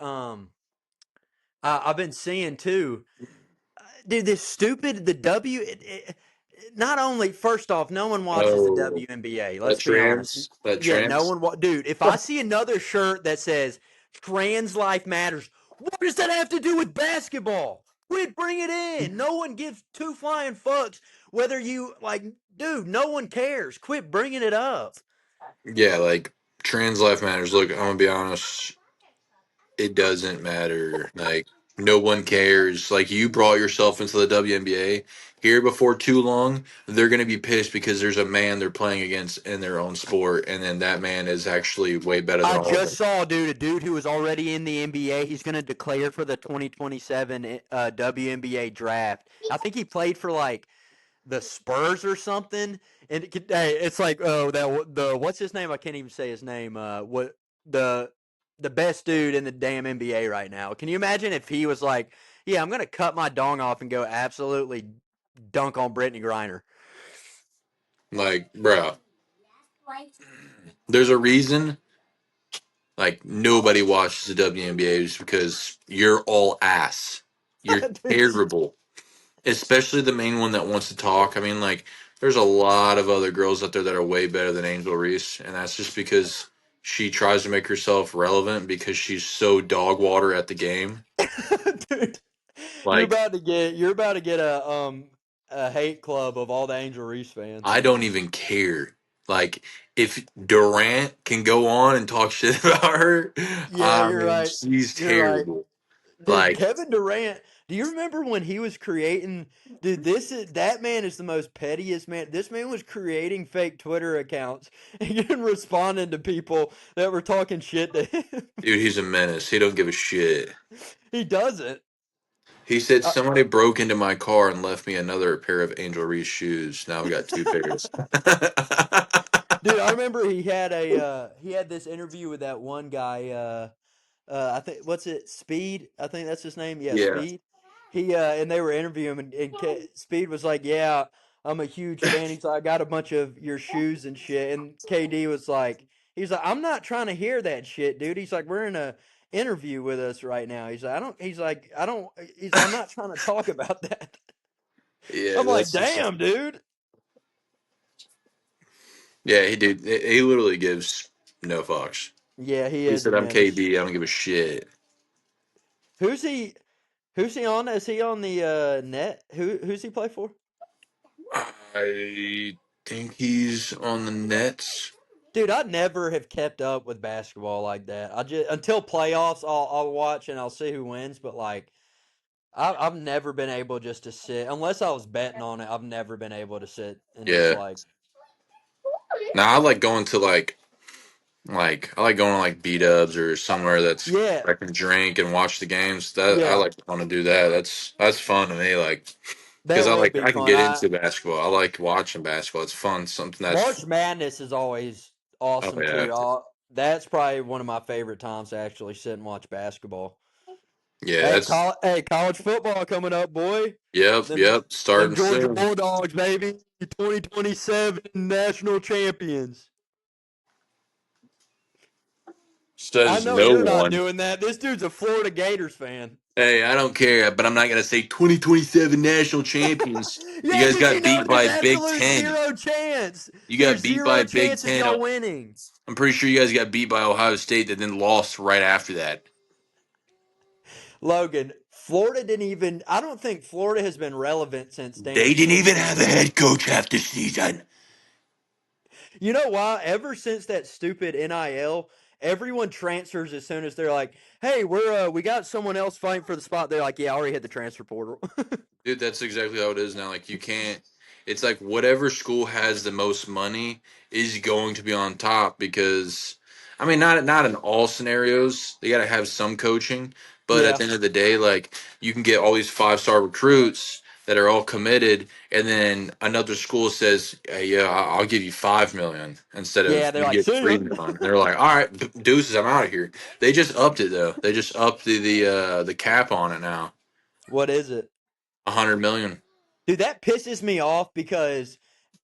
Speaker 1: I've been seeing too, dude, this stupid the W. Not only first off, no one watches the
Speaker 2: Oh,
Speaker 1: WNBA.
Speaker 2: that
Speaker 1: Let's be honest.
Speaker 2: trans, that
Speaker 1: Yeah, no
Speaker 2: trans.
Speaker 1: one. Dude, if I see another shirt that says "Trans Life Matters," what does that have to do with basketball? Quit, bring it in. No one gives two flying fucks whether you like. Dude, no one cares. Quit bringing it up.
Speaker 2: Yeah, like trans life matters. Look, I'm gonna be honest. It doesn't matter. Like, no one cares. Like, you brought yourself into the WNBA. Here before too long, they're gonna be pissed because there's a man they're playing against in their own sport, and then that man is actually way better than
Speaker 1: I
Speaker 2: all of
Speaker 1: just
Speaker 2: them.
Speaker 1: saw, dude, a dude who was already in the NBA. He's going to declare for the 2027 WNBA draft. I think he played for like the Spurs or something. And hey, it's like, oh, that the what's his name? I can't even say his name. What the the best dude in the damn NBA right now. Can you imagine if he was like, "Yeah, I'm gonna cut my dong off and go absolutely dunk on Brittany Griner"?
Speaker 2: Like, bro, there's a reason like nobody watches the WNBA just because you're all ass. You're
Speaker 1: Dude,
Speaker 2: terrible. Especially the main one that wants to talk. I mean, like, there's a lot of other girls out there that are way better than Angel Reese, and that's just because she tries to make herself relevant because she's so dog water at the game.
Speaker 1: dude,
Speaker 2: Like,
Speaker 1: you're about to get a hate club of all the Angel Reese fans.
Speaker 2: I don't even care. Like, if Durant can go on and talk shit about her,
Speaker 1: Yeah,
Speaker 2: I
Speaker 1: you're
Speaker 2: mean,
Speaker 1: right.
Speaker 2: she's
Speaker 1: You're right.
Speaker 2: terrible.
Speaker 1: Dude,
Speaker 2: Like,
Speaker 1: Kevin Durant, do you remember when he was creating dude, that man is the most pettiest man. This man was creating fake Twitter accounts and responding to people that were talking shit to him.
Speaker 2: dude, he's a menace. He don't give a shit.
Speaker 1: He doesn't.
Speaker 2: He said
Speaker 1: Uh,
Speaker 2: somebody broke into my car and left me another pair of Angel Reese shoes. Now we got two pairs.
Speaker 1: dude, I remember he had this interview with that one guy I think what's it, Speed? I think that's his name. Yeah,
Speaker 2: Yeah.
Speaker 1: Speed. He and they were interviewing him, Speed was like, "Yeah, I'm a huge fan." He's like, "I got a bunch of your shoes and shit." And KD was like, "He's like, I'm not trying to hear that shit, dude." He's like, "We're in a interview with us right now." He's like, "I don't." He's like, "I don't." He's like, "I'm not trying to talk about that."
Speaker 2: Yeah,
Speaker 1: I'm like,
Speaker 2: that's just
Speaker 1: "Damn, dude."
Speaker 2: yeah. He dude, he literally gives no fucks.
Speaker 1: Yeah, he
Speaker 2: He
Speaker 1: is a
Speaker 2: said, "I'm
Speaker 1: menace.
Speaker 2: KD. I don't give a shit."
Speaker 1: Who's he? Who's he on? Is he on the net? Who's he play for?
Speaker 2: I think he's on the Nets.
Speaker 1: Dude, I never have kept up with basketball like that. I just until playoffs, I'll watch and I'll see who wins. But like, I've never been able just to sit unless I was betting on it. I've never been able to sit and just
Speaker 2: Yeah.
Speaker 1: like,
Speaker 2: Now I like going to like I like going to like B Dubs or somewhere that's
Speaker 1: yeah,
Speaker 2: I can drink and watch the games. That I
Speaker 1: yeah,
Speaker 2: like want to do that. That's fun to me. Like because
Speaker 1: that would be
Speaker 2: I can
Speaker 1: fun.
Speaker 2: get
Speaker 1: I
Speaker 2: into basketball. I like watching basketball. It's fun. Something that's
Speaker 1: March Madness is always
Speaker 2: oh
Speaker 1: awesome
Speaker 2: yeah
Speaker 1: too. That's probably one of my favorite times to actually sit and watch basketball.
Speaker 2: yeah that's
Speaker 1: Hey, college football coming up, boy. Them
Speaker 2: yep
Speaker 1: them
Speaker 2: starting
Speaker 1: Georgia
Speaker 2: soon.
Speaker 1: Bulldogs, baby. 2027 national champions. I
Speaker 2: Says
Speaker 1: know
Speaker 2: no
Speaker 1: you're not
Speaker 2: one.
Speaker 1: doing that. This dude's a Florida Gators fan.
Speaker 2: Hey, I don't care, but I'm not gonna say 2027 national champions. You
Speaker 1: Yeah,
Speaker 2: guys
Speaker 1: because you
Speaker 2: got
Speaker 1: know
Speaker 2: beat
Speaker 1: there's
Speaker 2: by Big
Speaker 1: absolute
Speaker 2: 10.
Speaker 1: zero chance.
Speaker 2: You got
Speaker 1: There's
Speaker 2: beat by
Speaker 1: zero
Speaker 2: Big
Speaker 1: chance of
Speaker 2: 10.
Speaker 1: y'all winning.
Speaker 2: I'm pretty sure you guys got beat by Ohio State that then lost right after that.
Speaker 1: Logan, Florida didn't even. I don't think Florida has been relevant since Dan
Speaker 2: They didn't even
Speaker 1: Snyder.
Speaker 2: have a head coach half the season.
Speaker 1: You know why? Ever since that stupid NIL, everyone transfers as soon as they're like, "Hey, we got someone else fighting for the spot." They're like, "Yeah, I already hit the transfer portal."
Speaker 2: Dude, that's exactly how it is now. Like you can't. It's like whatever school has the most money is going to be on top because, I mean, not in all scenarios. They got to have some coaching, but at
Speaker 1: Yeah,
Speaker 2: the end of the day, like you can get all these 5-star recruits that are all committed, and then another school says, hey, "Yeah, I'll give you 5 million instead of
Speaker 1: yeah. They're
Speaker 2: you
Speaker 1: like,
Speaker 2: get
Speaker 1: "See
Speaker 2: three
Speaker 1: ya."
Speaker 2: million." And they're like, "All right, deuces, I'm out of here." They just upped it though. They just upped the cap on it now,
Speaker 1: What is it?
Speaker 2: 100 million.
Speaker 1: Dude, that pisses me off because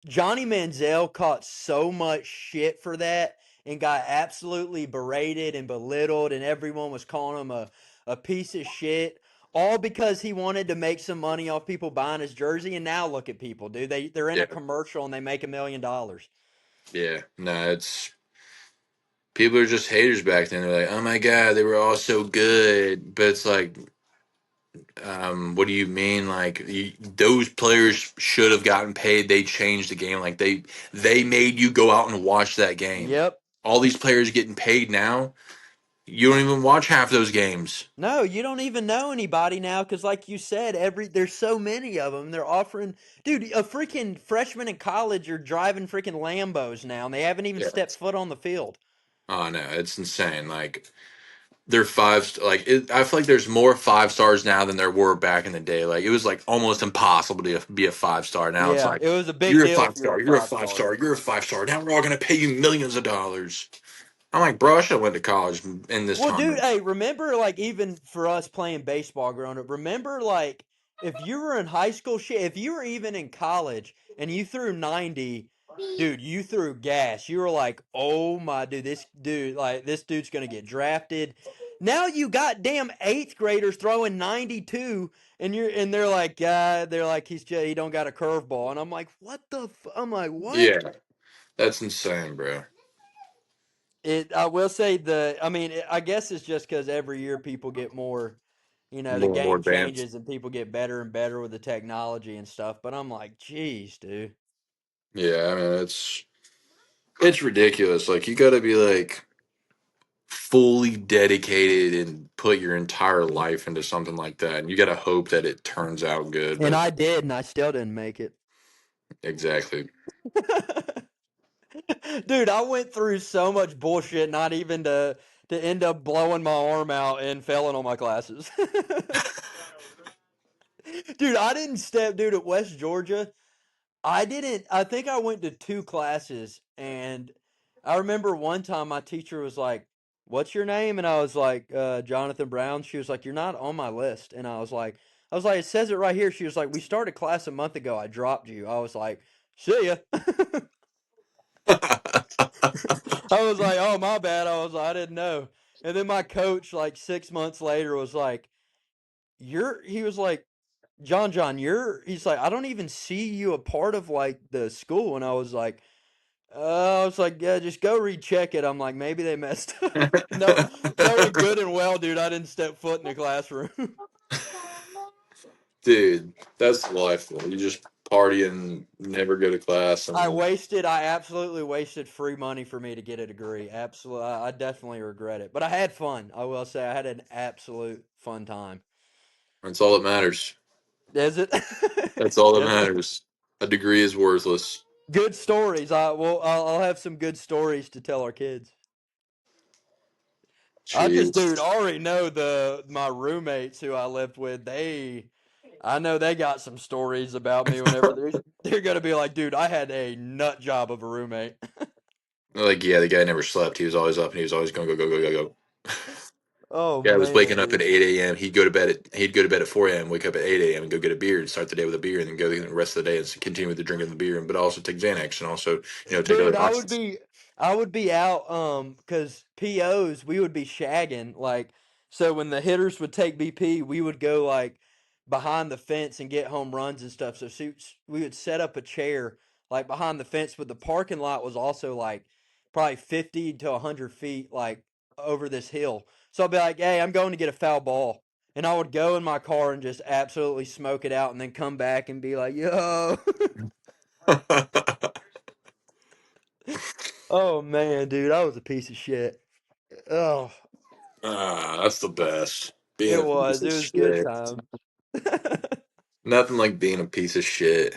Speaker 1: Johnny Manziel caught so much shit for that and got absolutely berated and belittled, and everyone was calling him a piece of shit, all because he wanted to make some money off people buying his jersey. And now look at people, dude. They're in
Speaker 2: Yeah.
Speaker 1: a commercial and they make $1 million.
Speaker 2: Yeah, no, it's people are just haters back then. They're like, "Oh my god, they were all so good," but it's like, what do you mean? Like, those players should have gotten paid. They changed the game. Like they made you go out and watch that game.
Speaker 1: Yep.
Speaker 2: All these players getting paid now. You don't even watch half those games.
Speaker 1: No, you don't even know anybody now because, like you said, there's so many of them. They're offering, dude, a freaking freshman in college are driving freaking Lambos now, and they haven't even
Speaker 2: Yeah.
Speaker 1: stepped foot on the field.
Speaker 2: Oh no, it's insane. Like they're like I feel like there's more 5 stars now than there were back in the day. Like it was like almost impossible to be a 5 star. Now it's
Speaker 1: Yeah,
Speaker 2: like
Speaker 1: it was a big
Speaker 2: you're a
Speaker 1: deal
Speaker 2: five
Speaker 1: if you were
Speaker 2: star,
Speaker 1: a
Speaker 2: you're a
Speaker 1: five
Speaker 2: five
Speaker 1: star.
Speaker 2: star, you're a 5 star. Now we're all gonna pay you millions of dollars. I'm like, bro, I should have went to college in this
Speaker 1: Well, dude,
Speaker 2: time.
Speaker 1: hey, remember like even for us playing baseball growing up, remember like if you were in high school shit, if you were even in college and you threw 90, dude, you threw gas. You were like, "Oh my dude, this dude's going to get drafted." Now you got damn 8th graders throwing 92 and they're like he don't got a curveball. And I'm like, "What the I'm like, "What?"
Speaker 2: Yeah, that's insane, bro.
Speaker 1: I will say I guess it's just because every year people get more, the
Speaker 2: More and more
Speaker 1: game
Speaker 2: advanced.
Speaker 1: changes and people get better and better with the technology and stuff. But I'm like, geez, dude.
Speaker 2: Yeah, I mean it's ridiculous. Like you got to be like fully dedicated and put your entire life into something like that, and you got to hope that it turns out good.
Speaker 1: And
Speaker 2: But
Speaker 1: I did, and I still didn't make it.
Speaker 2: exactly.
Speaker 1: Dude, I went through so much bullshit, not even to end up blowing my arm out and failing on my classes. Dude, I didn't step, dude, at West Georgia. I didn't. I think I went to 2 classes, and I remember one time my teacher was like, "What's your name?" And I was like, "Jonathan Brown." She was like, "You're not on my list." And I was like, "It says it right here." She was like, "We started class a month ago. I dropped you." I was like, "See ya." I was like, "Oh, my bad." I didn't know. And then my coach, like 6 months later, was like, he was like, John, he's like, "I don't even see you a part of like the school." And I was like, yeah, just go recheck it. I'm like, maybe they messed up. No, knowing good and well, dude, I didn't step foot in the classroom.
Speaker 2: Dude, that's life. Though. You just party and never go to class, and
Speaker 1: I absolutely wasted free money for me to get a degree. Absolutely. I definitely regret it. But I had fun. I will say I had an absolute fun time.
Speaker 2: that's all that matters.
Speaker 1: Is it?
Speaker 2: That's all that
Speaker 1: Is it?
Speaker 2: matters. A degree is worthless.
Speaker 1: Good stories. I'll have some good stories to tell our kids. Dude, I
Speaker 2: Jeez.
Speaker 1: already know my roommates who I lived with. I know they got some stories about me whenever they're gonna be like, dude, I had a nut job of a roommate.
Speaker 2: Like, yeah, the guy never slept. He was always up, and he was always going go go go go go.
Speaker 1: Oh
Speaker 2: Yeah, I was
Speaker 1: man,
Speaker 2: waking up at
Speaker 1: dude.
Speaker 2: 8 a.m. He'd go to bed at 4 a.m. Wake up at 8 a.m. and go get a beer and start the day with a beer, and then go the rest of the day and continue with the drinking the beer, and but also take Xanax and also take
Speaker 1: Dude,
Speaker 2: other options.
Speaker 1: I would be out cuz POs we would be shagging like so when the hitters would take BP, we would go like behind the fence and get home runs and stuff. So we would set up a chair like behind the fence, but the parking lot was also like probably 50 to 100 feet like over this hill. So I'd be like, "Hey, I'm going to get a foul ball." And I would go in my car and just absolutely smoke it out and then come back and be like, "Yo." Oh man, dude, I was a piece of shit. Oh,
Speaker 2: That's the best. Being a piece
Speaker 1: it
Speaker 2: of
Speaker 1: was good
Speaker 2: shit.
Speaker 1: times.
Speaker 2: Nothing like being a piece of shit.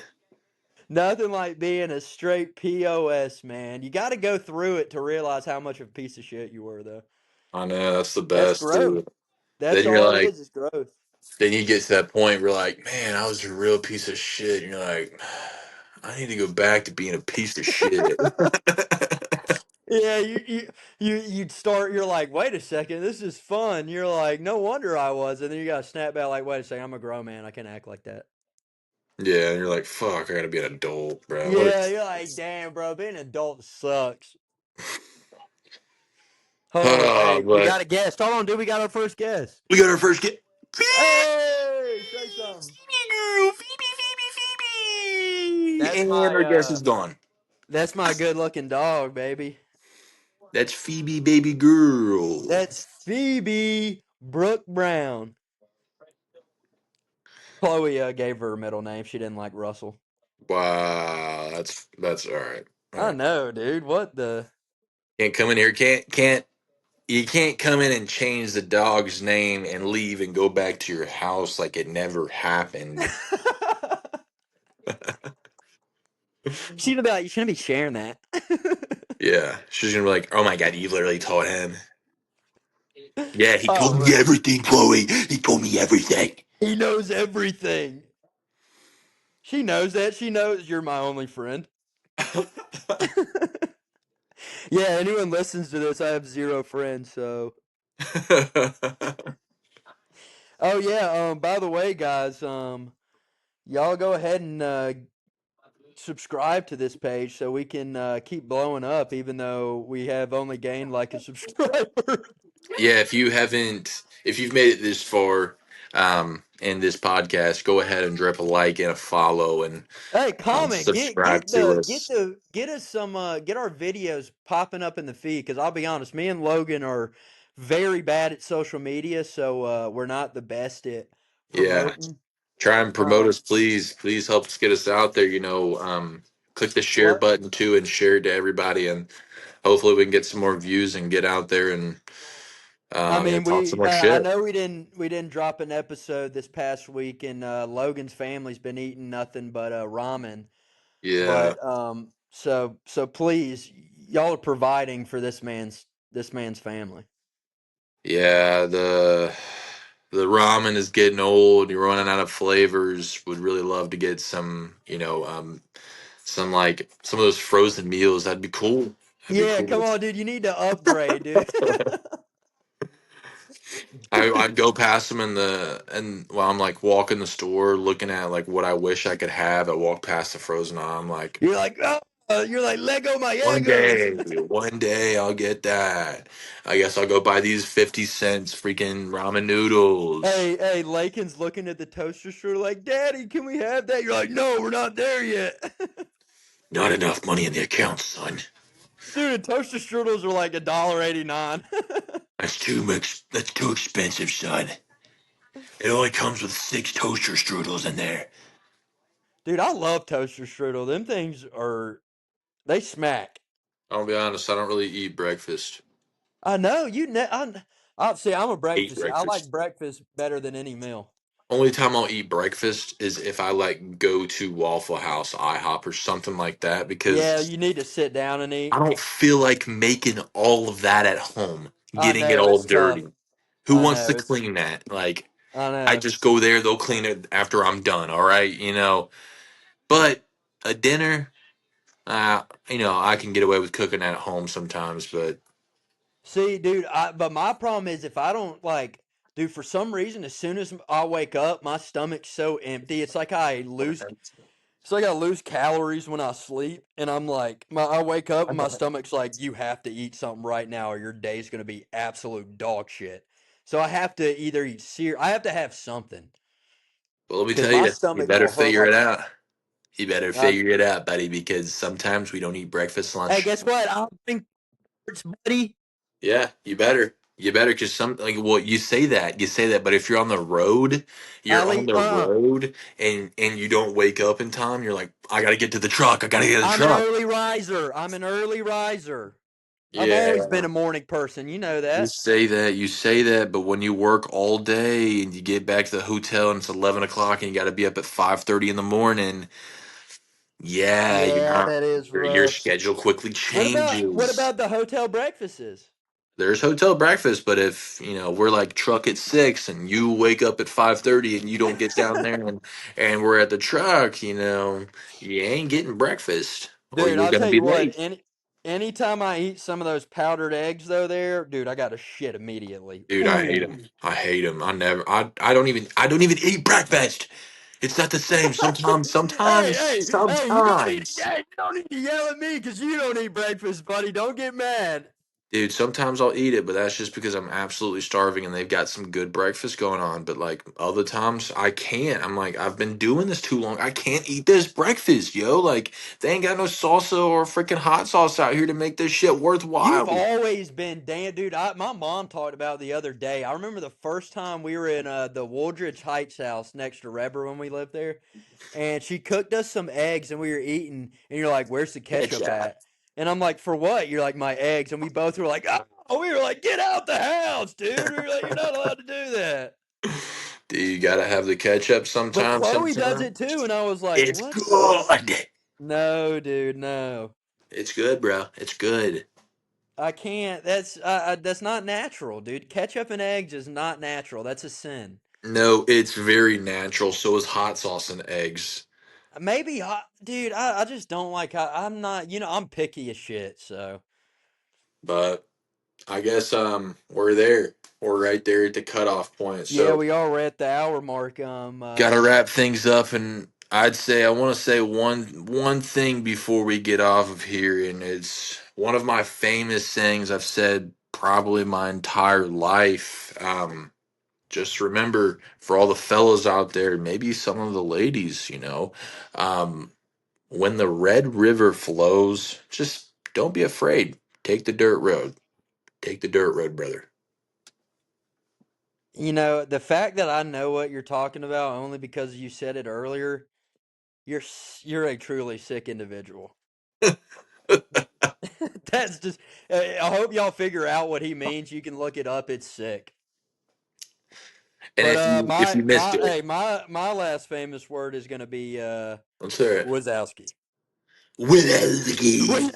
Speaker 1: Nothing like being a straight POS, man. You got to go through it to realize how much of a piece of shit you were, though.
Speaker 2: I know that's the
Speaker 1: That's
Speaker 2: best
Speaker 1: growth.
Speaker 2: too.
Speaker 1: That's
Speaker 2: Then you're
Speaker 1: all it
Speaker 2: like,
Speaker 1: is growth.
Speaker 2: then you get to that point where you're like, man, I was a real piece of shit. And you're like, I need to go back to being a piece of shit.
Speaker 1: Yeah, you'd start. You're like, wait a second, this is fun. You're like, no wonder I was, and then you got to snap back, like, wait a second, I'm a grown man. I can't act like that.
Speaker 2: Yeah, and you're like, fuck, I gotta be an adult, bro.
Speaker 1: Yeah,
Speaker 2: What?
Speaker 1: you're like, damn, bro, being an adult sucks. Oh,
Speaker 2: Oh,
Speaker 1: hey, we
Speaker 2: but
Speaker 1: got a guest. Hold on, dude. We got our first guest.
Speaker 2: we got our first get.
Speaker 1: Hey, say something.
Speaker 2: Phoebe girl, Phoebe,
Speaker 1: That's
Speaker 2: and
Speaker 1: my
Speaker 2: our guest is gone.
Speaker 1: that's my good-looking dog, baby.
Speaker 2: That's Phoebe, baby girl.
Speaker 1: That's Phoebe Brooke Brown. Chloe gave her middle name. She didn't like Russell.
Speaker 2: Wow, that's all right. All
Speaker 1: I
Speaker 2: right.
Speaker 1: know, dude. What the?
Speaker 2: Can't come in here. Can't you can't come in and change the dog's name and leave and go back to your house like it never happened.
Speaker 1: She'd be like, you shouldn't be sharing that.
Speaker 2: Yeah, she's gonna be like, "Oh my god, you literally told him." Yeah, he
Speaker 1: Oh,
Speaker 2: told me everything, Chloe. He told me everything.
Speaker 1: he knows everything. She knows that. She knows you're my only friend. Yeah, anyone listens to this, I have zero friends, so. Oh yeah, by the way, guys, y'all go ahead and subscribe to this page so we can keep blowing up, even though we have only gained like a subscriber.
Speaker 2: Yeah, if you've made it this far in this podcast, go ahead and drop a like and a follow and
Speaker 1: Hey, comment,
Speaker 2: subscribe to us.
Speaker 1: get us some get our videos popping up in the feed, because I'll be honest, me and Logan are very bad at social media, so we're not the best at
Speaker 2: Yeah,
Speaker 1: promoting.
Speaker 2: try and promote
Speaker 1: Um,
Speaker 2: us, please. Please help us get us out there. Click the share
Speaker 1: what
Speaker 2: button too and share it to everybody, and hopefully we can get some more views and get out there and
Speaker 1: I mean,
Speaker 2: talk some
Speaker 1: we
Speaker 2: more
Speaker 1: I
Speaker 2: shit.
Speaker 1: know we didn't drop an episode this past week, and Logan's family's been eating nothing but ramen.
Speaker 2: Yeah,
Speaker 1: But so please, y'all are providing for this man's family.
Speaker 2: yeah. The ramen is getting old. You're running out of flavors. Would really love to get some, some of those frozen meals. That'd be cool. That'd be
Speaker 1: Yeah, come
Speaker 2: cool.
Speaker 1: on, dude. You need to upgrade, dude.
Speaker 2: I'd go past them and while I'm like walking the store, looking at like what I wish I could have. I walk past the frozen. I'm like,
Speaker 1: You're like, oh, you're like, Lego my
Speaker 2: one
Speaker 1: Egos.
Speaker 2: day, one day I'll get that. I guess I'll go buy these 50 cents freaking ramen noodles.
Speaker 1: Hey, Lakin's looking at the toaster strudel like, Daddy, can we have that? You're like, no, we're not there yet.
Speaker 2: Not enough money in the account, son.
Speaker 1: Dude, toaster strudels are like $1.89.
Speaker 2: That's too much. That's too expensive, son. It only comes with 6 toaster strudels in there.
Speaker 1: Dude, I love toaster strudel. Them things they smack.
Speaker 2: I'll be honest, I don't really eat breakfast.
Speaker 1: I know I see. I'm a
Speaker 2: Hate
Speaker 1: breakfast. I like
Speaker 2: breakfast.
Speaker 1: breakfast better than any meal.
Speaker 2: Only time I'll eat breakfast is if I like go to Waffle House, IHOP, or something like that
Speaker 1: Yeah,
Speaker 2: because
Speaker 1: you need to sit down and
Speaker 2: I
Speaker 1: eat.
Speaker 2: don't feel like making all of that at home,
Speaker 1: I
Speaker 2: getting it
Speaker 1: know
Speaker 2: all
Speaker 1: it's tough.
Speaker 2: dirty. Who
Speaker 1: I
Speaker 2: wants to
Speaker 1: know it's.
Speaker 2: clean that? Like,
Speaker 1: I
Speaker 2: I
Speaker 1: know.
Speaker 2: just go there, they'll clean it after I'm done, all right? But a dinner, I can get away with cooking at home sometimes, but
Speaker 1: See, dude. But my problem is if I don't like, dude. For some reason, as soon as I wake up, my stomach's so empty. It's like I lose. It's like I lose calories when I sleep, and I'm like, I wake up and my stomach's like, you have to eat something right now, or your day's gonna be absolute dog shit. So I have to either eat I have to have something,
Speaker 2: well, let me
Speaker 1: because
Speaker 2: tell
Speaker 1: my
Speaker 2: you, you
Speaker 1: stomach
Speaker 2: better
Speaker 1: will hurt
Speaker 2: figure
Speaker 1: like
Speaker 2: it
Speaker 1: a.
Speaker 2: out. You better figure it out, buddy, because sometimes we don't eat breakfast,
Speaker 1: Hey,
Speaker 2: lunch.
Speaker 1: guess what? I don't think it's buddy.
Speaker 2: Yeah, you better. You better, because well, you say that, but if you're on
Speaker 1: Ali,
Speaker 2: the road, and you don't wake up in time, you're like, I gotta get to the truck. I gotta get to the
Speaker 1: I'm an
Speaker 2: truck.
Speaker 1: early riser. I'm an early riser. I've always been
Speaker 2: Yeah,
Speaker 1: a morning person. You know that.
Speaker 2: you say that, but when you work all day and you get back to the hotel and it's 11 o'clock and you got to be up at 5:30 in the morning, yeah,
Speaker 1: Yeah, that is
Speaker 2: your
Speaker 1: rough.
Speaker 2: schedule quickly
Speaker 1: What about
Speaker 2: changes.
Speaker 1: the hotel breakfasts?
Speaker 2: There's hotel breakfast, but if we're like truck at 6 and you wake up at 5:30 and you don't get down there and we're at the truck, you ain't getting breakfast or
Speaker 1: Dude,
Speaker 2: you're
Speaker 1: I'll
Speaker 2: gonna
Speaker 1: tell
Speaker 2: be
Speaker 1: you what,
Speaker 2: late.
Speaker 1: anytime I eat some of those powdered eggs though there, dude, I gotta shit immediately.
Speaker 2: Dude, I hate them.
Speaker 1: Ooh.
Speaker 2: I hate them. I don't even eat breakfast. It's not the same.
Speaker 1: Hey, you don't need to,
Speaker 2: Sometimes.
Speaker 1: hey, you don't need to yell at me because you don't eat breakfast, buddy. Don't get mad.
Speaker 2: Dude, sometimes I'll eat it, but that's just because I'm absolutely starving and they've got some good breakfast going on. But like other times I can't. I'm like, I've been doing this too long. I can't eat this breakfast, yo. Like they ain't got no salsa or freaking hot sauce out here to make this shit
Speaker 1: You've
Speaker 2: worthwhile.
Speaker 1: always been damn, dude. My mom talked about it the other day. I remember the first time we were in the Woodridge Heights house next to Reber when we lived there, and she cooked us some eggs, and we were eating. And you're like, "Where's the ketchup
Speaker 2: Ketchup.
Speaker 1: at?" And I'm like, "For what?" You're like, "My eggs." And we both were like, "Oh!" We were like, "Get out the house, dude!" We were like, "You're not allowed to do that."
Speaker 2: Do you gotta have the ketchup
Speaker 1: But
Speaker 2: sometimes?
Speaker 1: Chloe does
Speaker 2: Sometimes
Speaker 1: it too, and I was like,
Speaker 2: it's
Speaker 1: "What the?"
Speaker 2: good.
Speaker 1: No, dude, no.
Speaker 2: It's good, bro. It's good.
Speaker 1: I can't. That's not natural, dude. Ketchup and eggs is not natural. That's a sin.
Speaker 2: No, it's very natural. So is hot sauce and eggs.
Speaker 1: Maybe, dude. I just don't like. I'm not. I'm picky as shit. So.
Speaker 2: But I guess we're there. We're right there at the cutoff point.
Speaker 1: Yeah,
Speaker 2: So
Speaker 1: we are at the hour mark.
Speaker 2: gotta wrap things up, and I want to say one thing before we get off of here, and it's one of my famous sayings I've said probably my entire life. Just remember, for all the fellas out there, maybe some of the ladies, um, when the Red River flows, just don't be afraid. Take the dirt road. Take the dirt road, brother.
Speaker 1: The fact that I know what you're talking about only because you said it earlier, you're a truly sick individual. That's just. I hope y'all figure out what he means. You can look it up. It's sick.
Speaker 2: And
Speaker 1: But
Speaker 2: if you missed it,
Speaker 1: my last famous word is gonna be
Speaker 2: let's hear it.
Speaker 1: Wazowski.
Speaker 2: Whiskey.